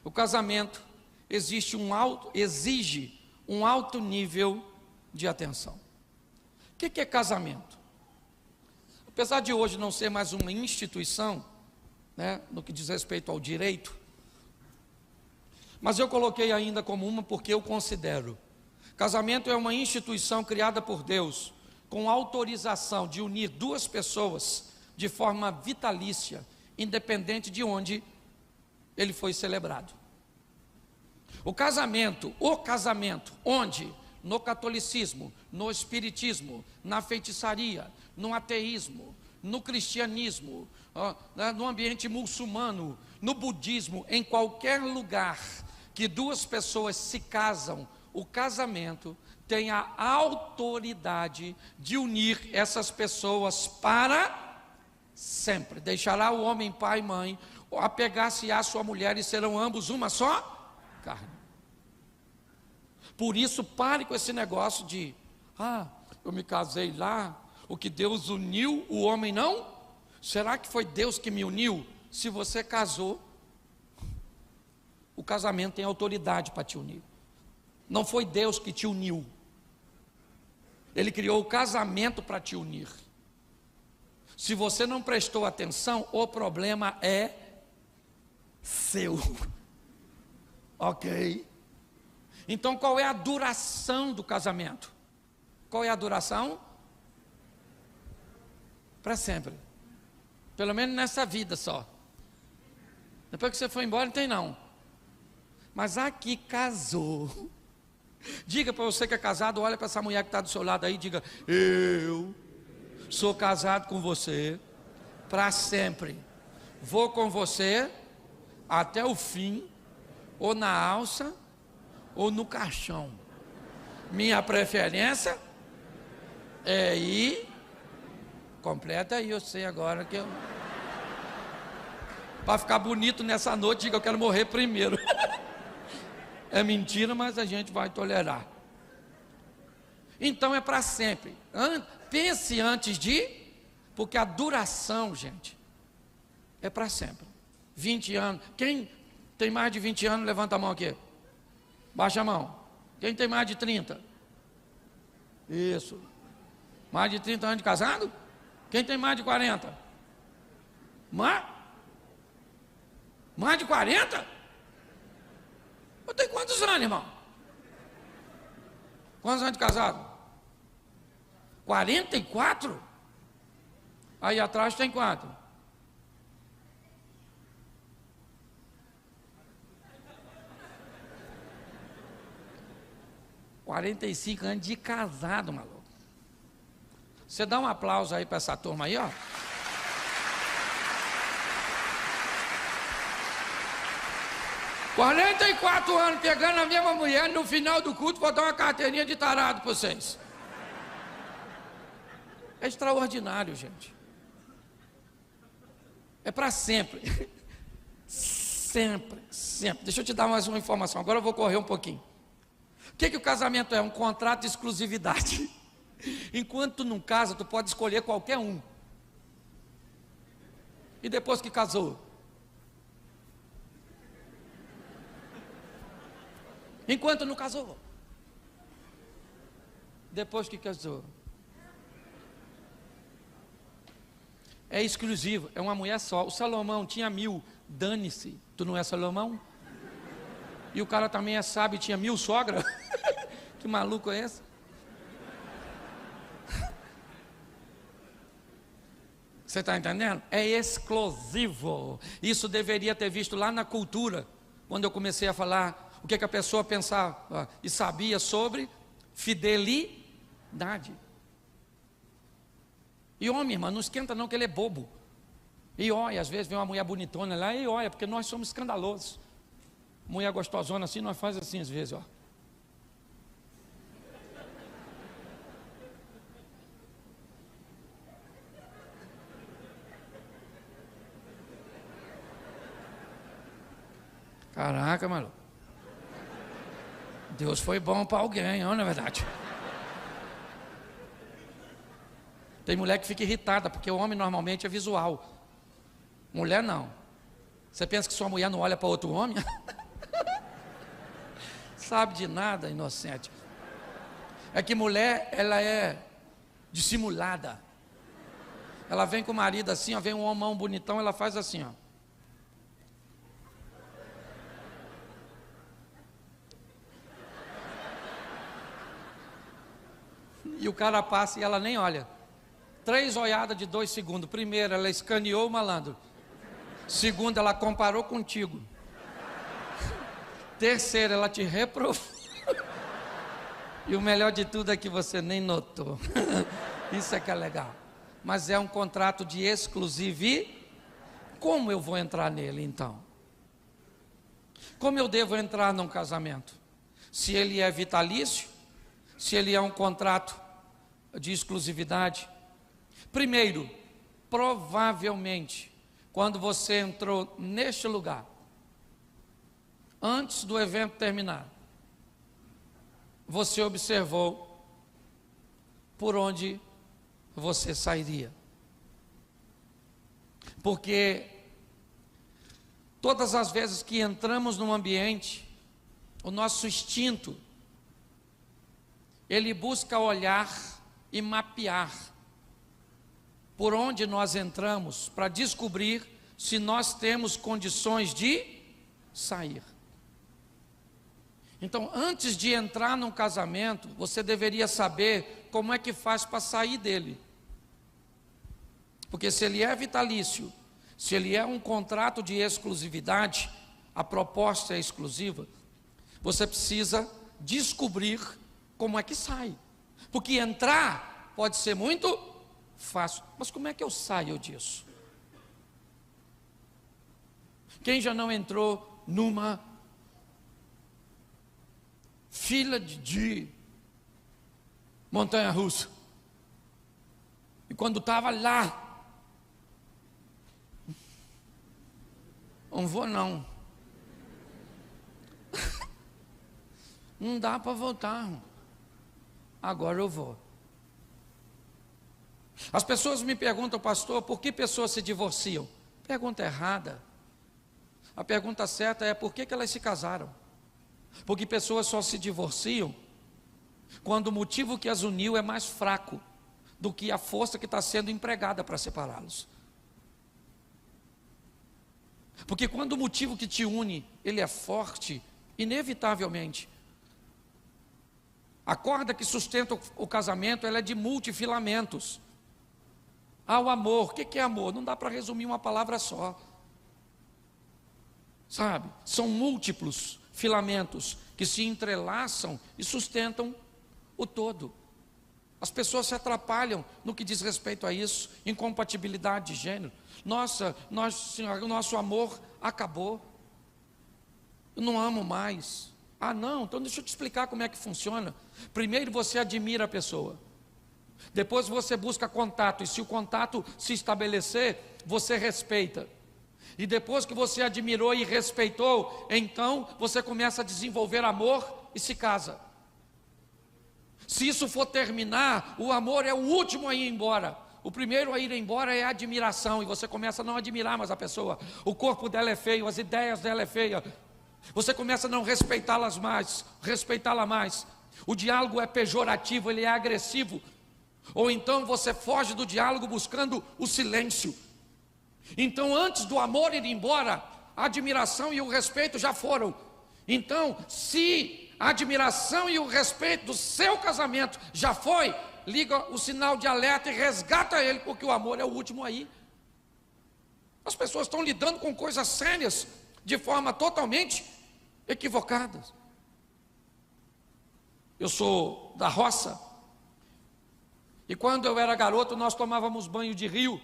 O casamento exige um alto nível de atenção. O que é casamento? Apesar de hoje não ser mais uma instituição, né, no que diz respeito ao direito, mas eu coloquei ainda como uma porque eu considero. Casamento é uma instituição criada por Deus, com autorização de unir duas pessoas de forma vitalícia, independente de onde ele foi celebrado. O casamento, onde? No catolicismo, no espiritismo, na feitiçaria, no ateísmo, no cristianismo, no ambiente muçulmano, no budismo, em qualquer lugar que duas pessoas se casam, o casamento tem a autoridade de unir essas pessoas para sempre. Deixará o homem pai e mãe, apegar-se à sua mulher e serão ambos uma só carne. Por isso, pare com esse negócio de, eu me casei lá, o que Deus uniu, o homem não? Será que foi Deus que me uniu? Se você casou, o casamento tem autoridade para te unir. Não foi Deus que te uniu. Ele criou o casamento para te unir. Se você não prestou atenção, o problema é seu. Ok? Então, qual é a duração do casamento? Qual é a duração? Para sempre. Pelo menos nessa vida só. Depois que você foi embora, não tem não. Mas aqui casou. Diga para você que é casado, olha para essa mulher que está do seu lado aí, diga: eu sou casado com você para sempre. Vou com você até o fim, ou na alça, ou no caixão. Minha preferência é ir. Completa aí, eu sei agora que eu. Para ficar bonito nessa noite, diga: eu quero morrer primeiro. É mentira, mas a gente vai tolerar. Então é para sempre. Pense antes de, porque a duração, gente, é para sempre. 20 anos. Quem tem mais de 20 anos, levanta a mão aqui. Baixa a mão. Quem tem mais de 30? Isso. Mais de 30 anos de casado? Quem tem mais de 40? Mais de 40? Eu tenho quantos anos, irmão? Quantos anos de casado? 44? Aí atrás tem quanto? (45 anos de casado, maluco. Você dá um aplauso aí para essa turma aí, ó. (44 anos pegando a mesma mulher, no final do culto vou dar uma carteirinha de tarado para vocês. É extraordinário, gente. É para sempre. Sempre, sempre. Deixa eu te dar mais uma informação, agora eu vou correr um pouquinho. O que o casamento é? Um contrato de exclusividade. Enquanto tu não casa, tu pode escolher qualquer um. E depois que casou? Enquanto não casou. depois que casou. É exclusivo, é uma mulher só. O Salomão tinha 1000, dane-se, tu não é Salomão? E o cara também é sábio, tinha 1000 sogras? Que maluco é esse? Você está entendendo? É exclusivo. Isso deveria ter visto lá na cultura, quando eu comecei a falar o que a pessoa pensava e sabia sobre fidelidade. E homem, irmão, não esquenta não, que ele é bobo. E olha, às vezes vem uma mulher bonitona lá e olha, porque nós somos escandalosos. Mulher gostosona assim, nós faz assim às vezes, ó. Caraca, maluco. Deus foi bom para alguém, não é verdade? Tem mulher que fica irritada, porque o homem normalmente é visual. Mulher não. Você pensa que sua mulher não olha para outro homem? Sabe de nada, inocente. É que mulher, ela é dissimulada. Ela vem com o marido assim, ó, vem um homão bonitão, ela faz assim, ó. E o cara passa e ela nem olha. 3 olhadas de 2 segundos. Primeiro, ela escaneou o malandro. Segundo, ela comparou contigo. Terceiro, ela te reprovou. E o melhor de tudo é que você nem notou. Isso é que é legal. Mas é um contrato de exclusividade. Como eu vou entrar nele então? Como eu devo entrar num casamento? Se ele é vitalício? Se ele é um contrato de exclusividade? Primeiro, provavelmente, quando você entrou neste lugar, antes do evento terminar, você observou por onde você sairia. Porque todas as vezes que entramos num ambiente, o nosso instinto, ele busca olhar e mapear por onde nós entramos para descobrir se nós temos condições de sair. Então, antes de entrar num casamento, você deveria saber como é que faz para sair dele. Porque se ele é vitalício, se ele é um contrato de exclusividade, a proposta é exclusiva, você precisa descobrir como é que sai. Porque entrar pode ser muito fácil, mas como é que eu saio disso? Quem já não entrou numa fila de montanha-russa? E quando estava lá, não vou não. Não dá para voltar. Agora eu vou. As pessoas me perguntam, pastor, por que pessoas se divorciam? Pergunta errada. A pergunta certa é por que elas se casaram? Porque pessoas só se divorciam quando o motivo que as uniu é mais fraco do que a força que está sendo empregada para separá-los. Porque quando o motivo que te une, ele é forte, inevitavelmente, a corda que sustenta o casamento, ela é de multifilamentos. O amor, o que é amor? Não dá para resumir uma palavra só. Sabe? São múltiplos filamentos que se entrelaçam e sustentam o todo. As pessoas se atrapalham no que diz respeito a isso, incompatibilidade de gênero. Nossa, o nosso amor acabou. Eu não amo mais. Não, então deixa eu te explicar como é que funciona. Primeiro você admira a pessoa. Depois você busca contato. E se o contato se estabelecer, você respeita. E depois que você admirou e respeitou, então você começa a desenvolver amor e se casa. Se isso for terminar, o amor é o último a ir embora. O primeiro a ir embora é a admiração. E você começa a não admirar mais a pessoa. O corpo dela é feio, as ideias dela é feia. Você começa a não respeitá-la mais. O diálogo é pejorativo, ele é agressivo. Ou então você foge do diálogo buscando o silêncio. Então, antes do amor ir embora, a admiração e o respeito já foram. Então, se a admiração e o respeito do seu casamento já foi, liga o sinal de alerta e resgata ele, porque o amor é o último aí. As pessoas estão lidando com coisas sérias de forma totalmente equivocada. Eu sou da roça, e quando eu era garoto nós tomávamos banho de rio.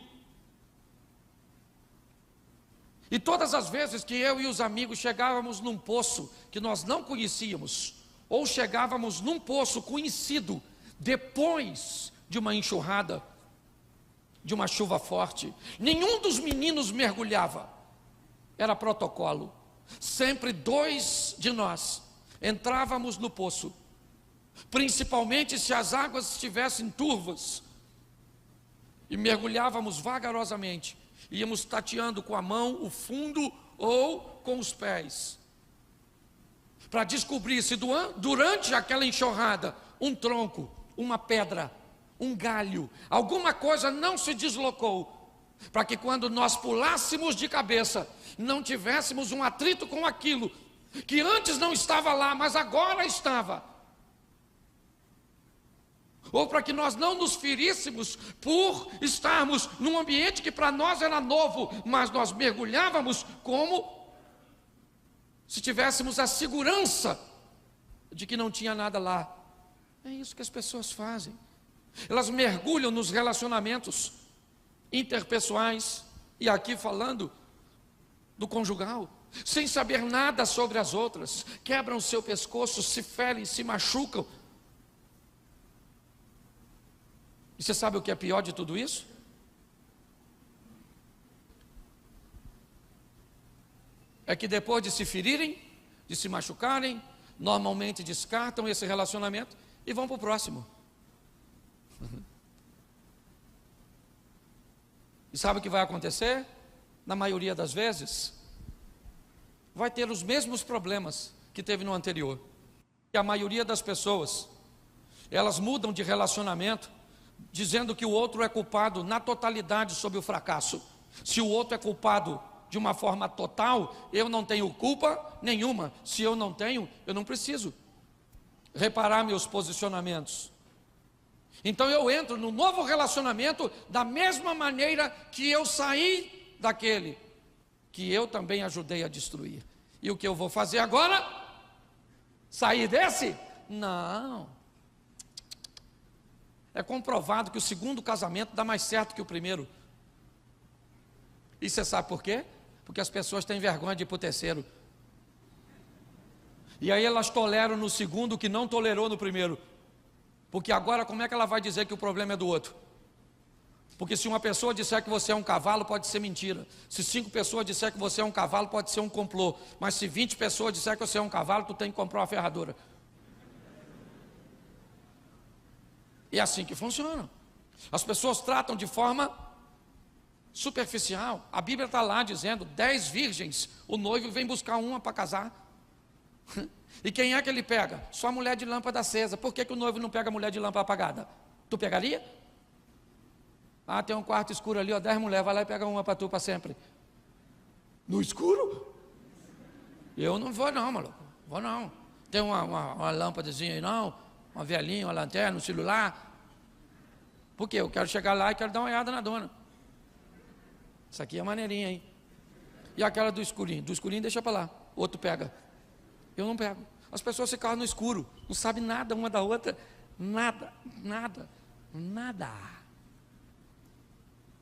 E todas as vezes que eu e os amigos chegávamos num poço que nós não conhecíamos, ou chegávamos num poço conhecido, depois de uma enxurrada, de uma chuva forte, nenhum dos meninos mergulhava. Era protocolo. Sempre 2 de nós entrávamos no poço, principalmente se as águas estivessem turvas, e mergulhávamos vagarosamente. Íamos tateando com a mão o fundo ou com os pés, para descobrir se durante aquela enxurrada um tronco, uma pedra, um galho, alguma coisa não se deslocou, para que quando nós pulássemos de cabeça, não tivéssemos um atrito com aquilo que antes não estava lá, mas agora estava. Ou para que nós não nos feríssemos por estarmos num ambiente que para nós era novo, mas nós mergulhávamos como se tivéssemos a segurança de que não tinha nada lá. É isso que as pessoas fazem. Elas mergulham nos relacionamentos interpessoais, e aqui falando do conjugal, sem saber nada sobre as outras, quebram o seu pescoço, se ferem, se machucam. E você sabe o que é pior de tudo isso? É que depois de se ferirem, de se machucarem, normalmente descartam esse relacionamento e vão para o próximo. E sabe o que vai acontecer? Na maioria das vezes, vai ter os mesmos problemas que teve no anterior. E a maioria das pessoas, elas mudam de relacionamento, dizendo que o outro é culpado na totalidade sobre o fracasso. Se o outro é culpado de uma forma total, eu não tenho culpa nenhuma. Se eu não tenho, eu não preciso reparar meus posicionamentos. Então eu entro no novo relacionamento da mesma maneira que eu saí daquele que eu também ajudei a destruir. E o que eu vou fazer agora? Sair desse? Não. É comprovado que o segundo casamento dá mais certo que o primeiro. E você sabe por quê? Porque as pessoas têm vergonha de ir para o terceiro. E aí elas toleram no segundo o que não tolerou no primeiro. Porque agora como é que ela vai dizer que o problema é do outro? Porque se uma pessoa disser que você é um cavalo, pode ser mentira. Se 5 pessoas disser que você é um cavalo, pode ser um complô. Mas se 20 pessoas disser que você é um cavalo, tu tem que comprar uma ferradura. É assim que funciona. As pessoas tratam de forma superficial. A Bíblia está lá dizendo, 10 virgens, o noivo vem buscar uma para casar. E quem é que ele pega? Só a mulher de lâmpada acesa. Por que o noivo não pega a mulher de lâmpada apagada? Tu pegaria? Ah, tem um quarto escuro ali, ó, 10 mulheres, vai lá e pega uma para tu para sempre. No escuro? Eu não vou não, maluco. Vou não. Tem uma lâmpadazinha aí não? Uma velhinha, uma lanterna, um celular. Por quê? Eu quero chegar lá e quero dar uma olhada na dona. Isso aqui é maneirinha, hein? E aquela do escurinho? Do escurinho deixa para lá. Outro pega. Eu não pego. As pessoas ficam no escuro. Não sabem nada uma da outra. Nada, nada, nada.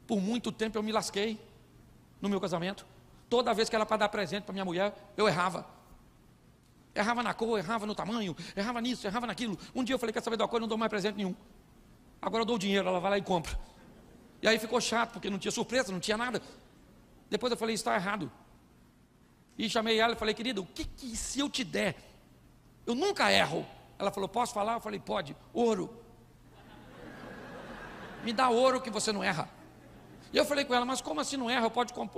Por muito tempo eu me lasquei no meu casamento. Toda vez que era para dar presente para minha mulher, eu errava. Errava na cor, errava no tamanho, errava nisso, errava naquilo. Um dia eu falei, quer saber de uma coisa, não dou mais presente nenhum. Agora eu dou o dinheiro, ela vai lá e compra. E aí ficou chato, porque não tinha surpresa, não tinha nada. Depois eu falei, isso está errado. E chamei ela e falei, querida, o que se eu te der? Eu nunca erro. Ela falou, posso falar? Eu falei, pode. Ouro. Me dá ouro que você não erra. E eu falei com ela, mas como assim não erra? Eu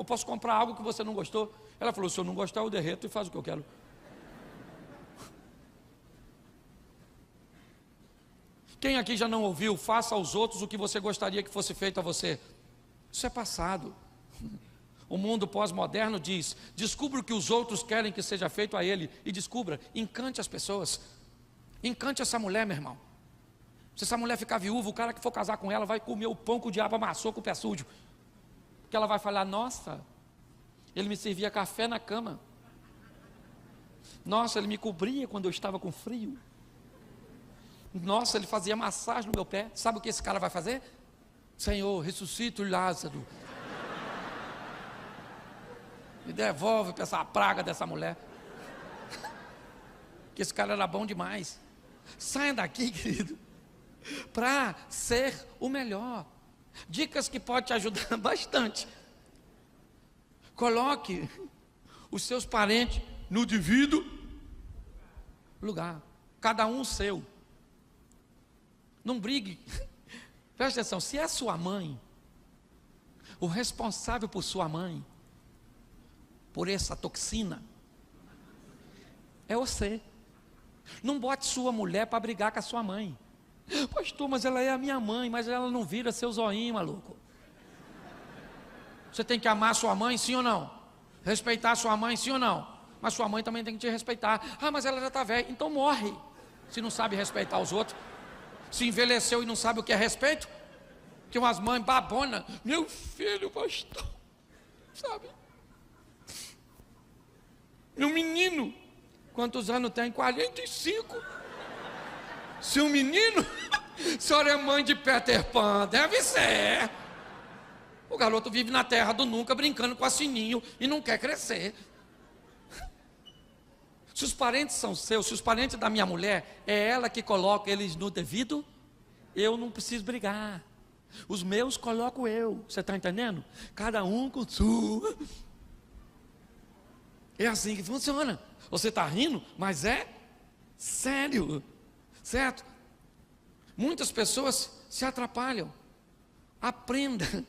posso comprar algo que você não gostou? Ela falou, se eu não gostar, eu derreto e faço o que eu quero. Quem aqui já não ouviu, faça aos outros o que você gostaria que fosse feito a você? Isso é passado. O mundo pós-moderno diz: descubra o que os outros querem que seja feito a ele. E descubra, encante as pessoas. Encante essa mulher, meu irmão. Se essa mulher ficar viúva, o cara que for casar com ela vai comer o pão que o diabo amassou com o pé sujo. Porque ela vai falar: nossa, ele me servia café na cama. Nossa, ele me cobria quando eu estava com frio. Nossa, ele fazia massagem no meu pé. Sabe o que esse cara vai fazer? Senhor, ressuscita o Lázaro. Me devolve para essa praga dessa mulher. Que esse cara era bom demais. Saia daqui, querido, para ser o melhor. Dicas que podem te ajudar bastante. Coloque os seus parentes no devido lugar. Cada um o seu. Não brigue. Preste atenção, se é sua mãe, o responsável por sua mãe, por essa toxina, é você. Não bote sua mulher para brigar com a sua mãe. Pastor, mas ela é a minha mãe, mas ela não vira seu zoinho, maluco. Você tem que amar sua mãe, sim ou não? Respeitar sua mãe, sim ou não? Mas sua mãe também tem que te respeitar. Ah, mas ela já está velha, então morre. Se não sabe respeitar os outros. Se envelheceu e não sabe o que é respeito. Que umas mães babonas. Meu filho, pastor, sabe? Meu menino, quantos anos tem? 45. Se um menino, a senhora é mãe de Peter Pan, deve ser. O garoto vive na terra do nunca, brincando com a sininho e não quer crescer. Se os parentes são seus, se os parentes da minha mulher, é ela que coloca eles no devido, eu não preciso brigar. Os meus coloco eu, você está entendendo? Cada um com sua. É assim que funciona. Você está rindo, mas é sério, certo? Muitas pessoas se atrapalham. Aprenda.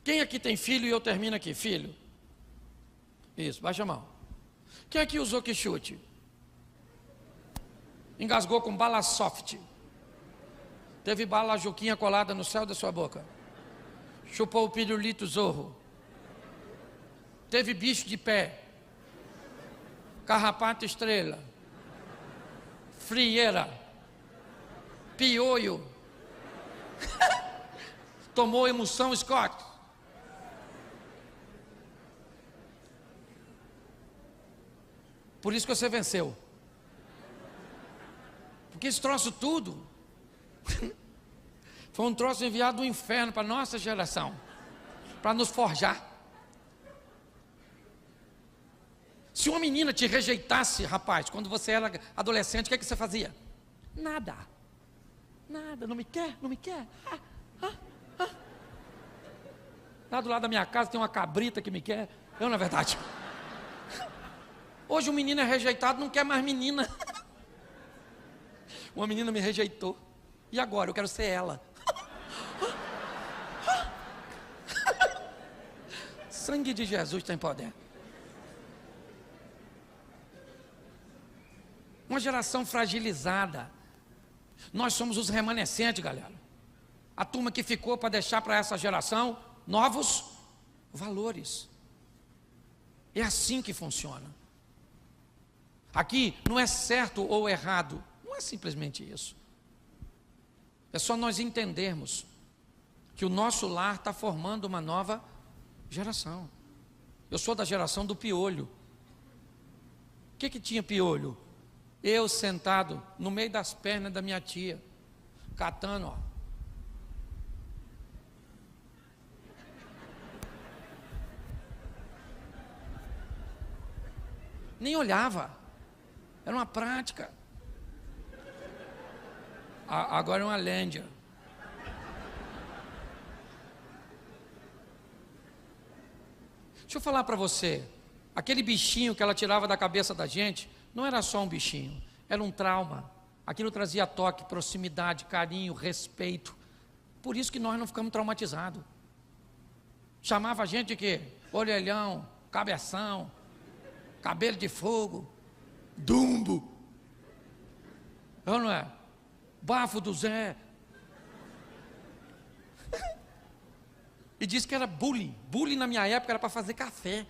Quem aqui tem filho e eu termino aqui? Filho? Isso, baixa a mão. Quem aqui usou que chute? Engasgou com bala soft. Teve bala juquinha colada no céu da sua boca. Chupou o pirulito zorro. Teve bicho de pé. Carrapato estrela. Frieira. Piolho. Tomou emoção Scott. Por isso que você venceu. Porque esse troço tudo foi um troço enviado do inferno para a nossa geração, para nos forjar. Se uma menina te rejeitasse, rapaz, quando você era adolescente, o que você fazia? Nada. Nada, não me quer, não me quer. Lá do lado da minha casa tem uma cabrita que me quer. Eu, na verdade. Hoje o menino é rejeitado, não quer mais menina. Uma menina me rejeitou. E agora? Eu quero ser ela. Sangue de Jesus tem poder. Uma geração fragilizada. Nós somos os remanescentes, galera. A turma que ficou para deixar para essa geração novos valores. É assim que funciona. Aqui não é certo ou errado. Não é simplesmente isso. É só nós entendermos que o nosso lar está formando uma nova geração. Eu sou da geração do piolho. O que tinha piolho? Eu sentado no meio das pernas da minha tia, catando, ó. Nem olhava. Era uma prática. Agora é uma lândia. Deixa eu falar para você. Aquele bichinho que ela tirava da cabeça da gente, não era só um bichinho, era um trauma. Aquilo trazia toque, proximidade, carinho, respeito. Por isso que nós não ficamos traumatizados. Chamava a gente de quê? Orelhão, cabeção, cabelo de fogo, dumbo. Ou não é? bafo do Zé. E disse que era bullying. Bullying na minha época era para fazer café.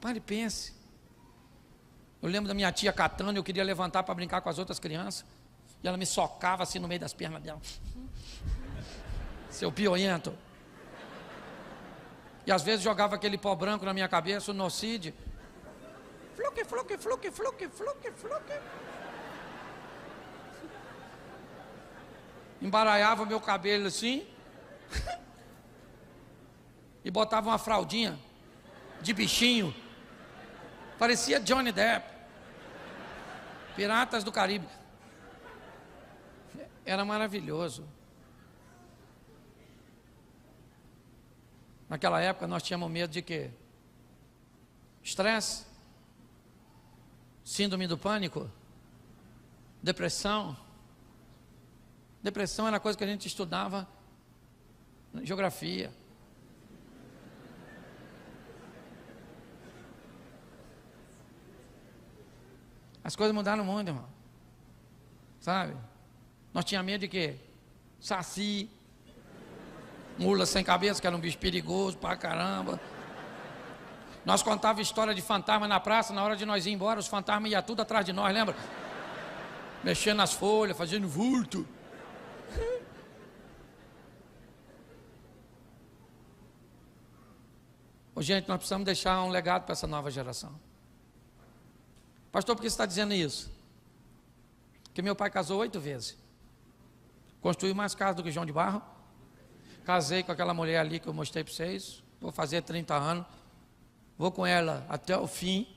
Pare e pense. Eu lembro da minha tia catando, eu queria levantar para brincar com as outras crianças. E ela me socava assim no meio das pernas dela. Seu pioento. E às vezes jogava aquele pó branco na minha cabeça, o nocide. Fluque, fluque, fluque, fluque, fluque, fluque. Embaralhava meu cabelo assim. E botava uma fraldinha de bichinho. Parecia Johnny Depp. Piratas do Caribe. Era maravilhoso. Naquela época nós tínhamos medo de quê? Estresse, síndrome do pânico, depressão. Depressão era coisa que a gente estudava na geografia. As coisas mudaram muito, irmão. Sabe? Nós tínhamos medo de quê? Saci, mula sem cabeça, que era um bicho perigoso pra caramba. Nós contávamos história de fantasma na praça, na hora de nós ir embora, os fantasmas iam tudo atrás de nós, lembra? Mexendo nas folhas, fazendo vulto. Ô, gente, nós precisamos deixar um legado para essa nova geração. Pastor, por que você está dizendo isso? Porque meu pai casou 8 vezes. Construiu mais casa do que João de Barro. Casei com aquela mulher ali que eu mostrei para vocês. Vou fazer 30 anos. Vou com ela até o fim.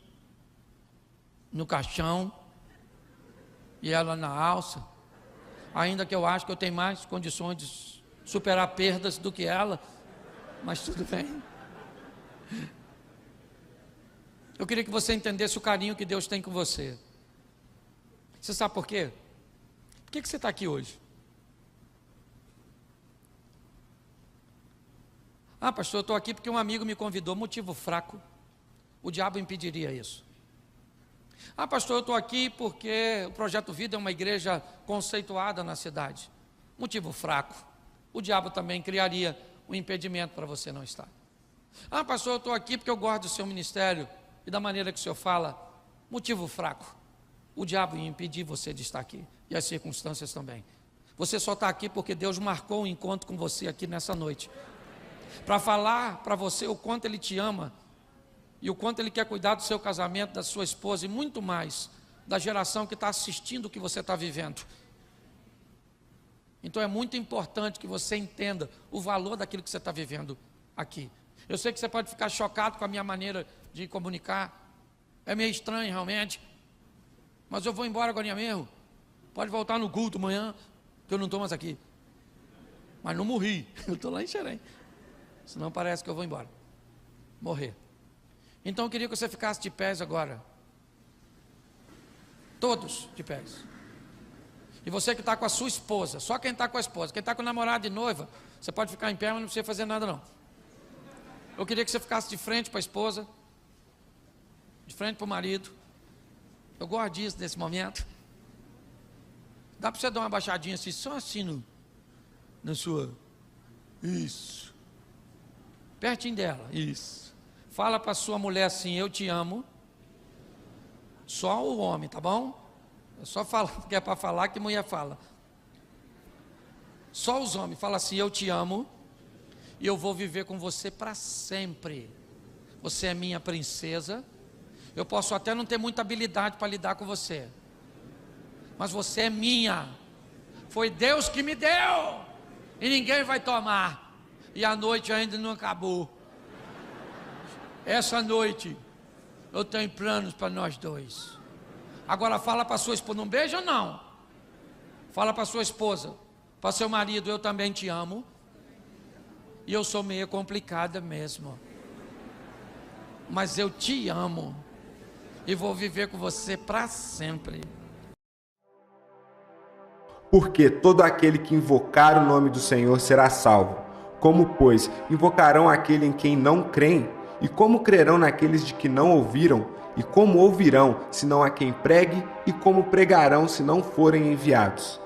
No caixão. E ela na alça. Ainda que eu acho que eu tenho mais condições de superar perdas do que ela. Mas tudo bem. Eu queria que você entendesse o carinho que Deus tem com você. Você sabe por quê? Por que você está aqui hoje? Ah, pastor, eu estou aqui porque um amigo me convidou. Motivo fraco. O diabo impediria isso. Ah, pastor, eu estou aqui porque o Projeto Vida é uma igreja conceituada na cidade. Motivo fraco. O diabo também criaria um impedimento para você não estar. Ah, pastor, eu estou aqui porque eu gosto do seu ministério e da maneira que o senhor fala. Motivo fraco. O diabo ia impedir você de estar aqui. E as circunstâncias também. Você só está aqui porque Deus marcou um encontro com você aqui nessa noite. Para falar para você o quanto Ele te ama. E o quanto Ele quer cuidar do seu casamento, da sua esposa e muito mais da geração que está assistindo o que você está vivendo. Então é muito importante que você entenda o valor daquilo que você está vivendo aqui. Eu sei que você pode ficar chocado com a minha maneira de comunicar. É meio estranho realmente. Mas eu vou embora agora mesmo. Pode voltar no culto amanhã, que eu não estou mais aqui. Mas não morri, eu estou lá em Xerém. Senão parece que eu vou embora. Morrer. Então eu queria que você ficasse de pés agora. Todos de pés. E você que está com a sua esposa, só quem está com a esposa, quem está com o namorado e noiva, você pode ficar em pé, mas não precisa fazer nada não. Eu queria que você ficasse de frente para a esposa, de frente para o marido. Eu gosto disso nesse momento. Dá para você dar uma baixadinha assim, só assim na sua. Isso. Pertinho dela, isso. Fala para sua mulher assim, eu te amo. Só o homem, tá bom? É só falar, porque é para falar que mulher fala. Só os homens, fala assim, eu te amo. E eu vou viver com você para sempre. Você é minha princesa. Eu posso até não ter muita habilidade para lidar com você. Mas você é minha. Foi Deus que me deu. E ninguém vai tomar. E a noite ainda não acabou. Essa noite eu tenho planos para nós dois. Agora fala para sua esposa, não beija não. Fala para sua esposa, para seu marido, eu também te amo. E eu sou meio complicada mesmo. Mas eu te amo. E vou viver com você para sempre. Porque todo aquele que invocar o nome do Senhor será salvo. Como, pois, invocarão aquele em quem não creem? E como crerão naqueles de que não ouviram? E como ouvirão, se não há quem pregue? E como pregarão, se não forem enviados?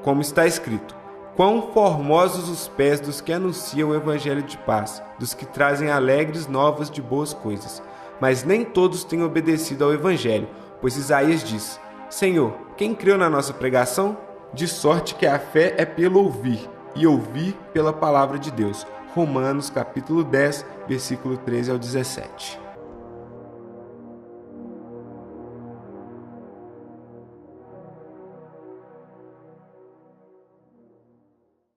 Como está escrito: quão formosos os pés dos que anunciam o evangelho de paz, dos que trazem alegres novas de boas coisas. Mas nem todos têm obedecido ao evangelho, pois Isaías diz: Senhor, quem creu na nossa pregação? De sorte que a fé é pelo ouvir, e ouvir pela palavra de Deus. Romanos capítulo 10, versículo 13 ao 17.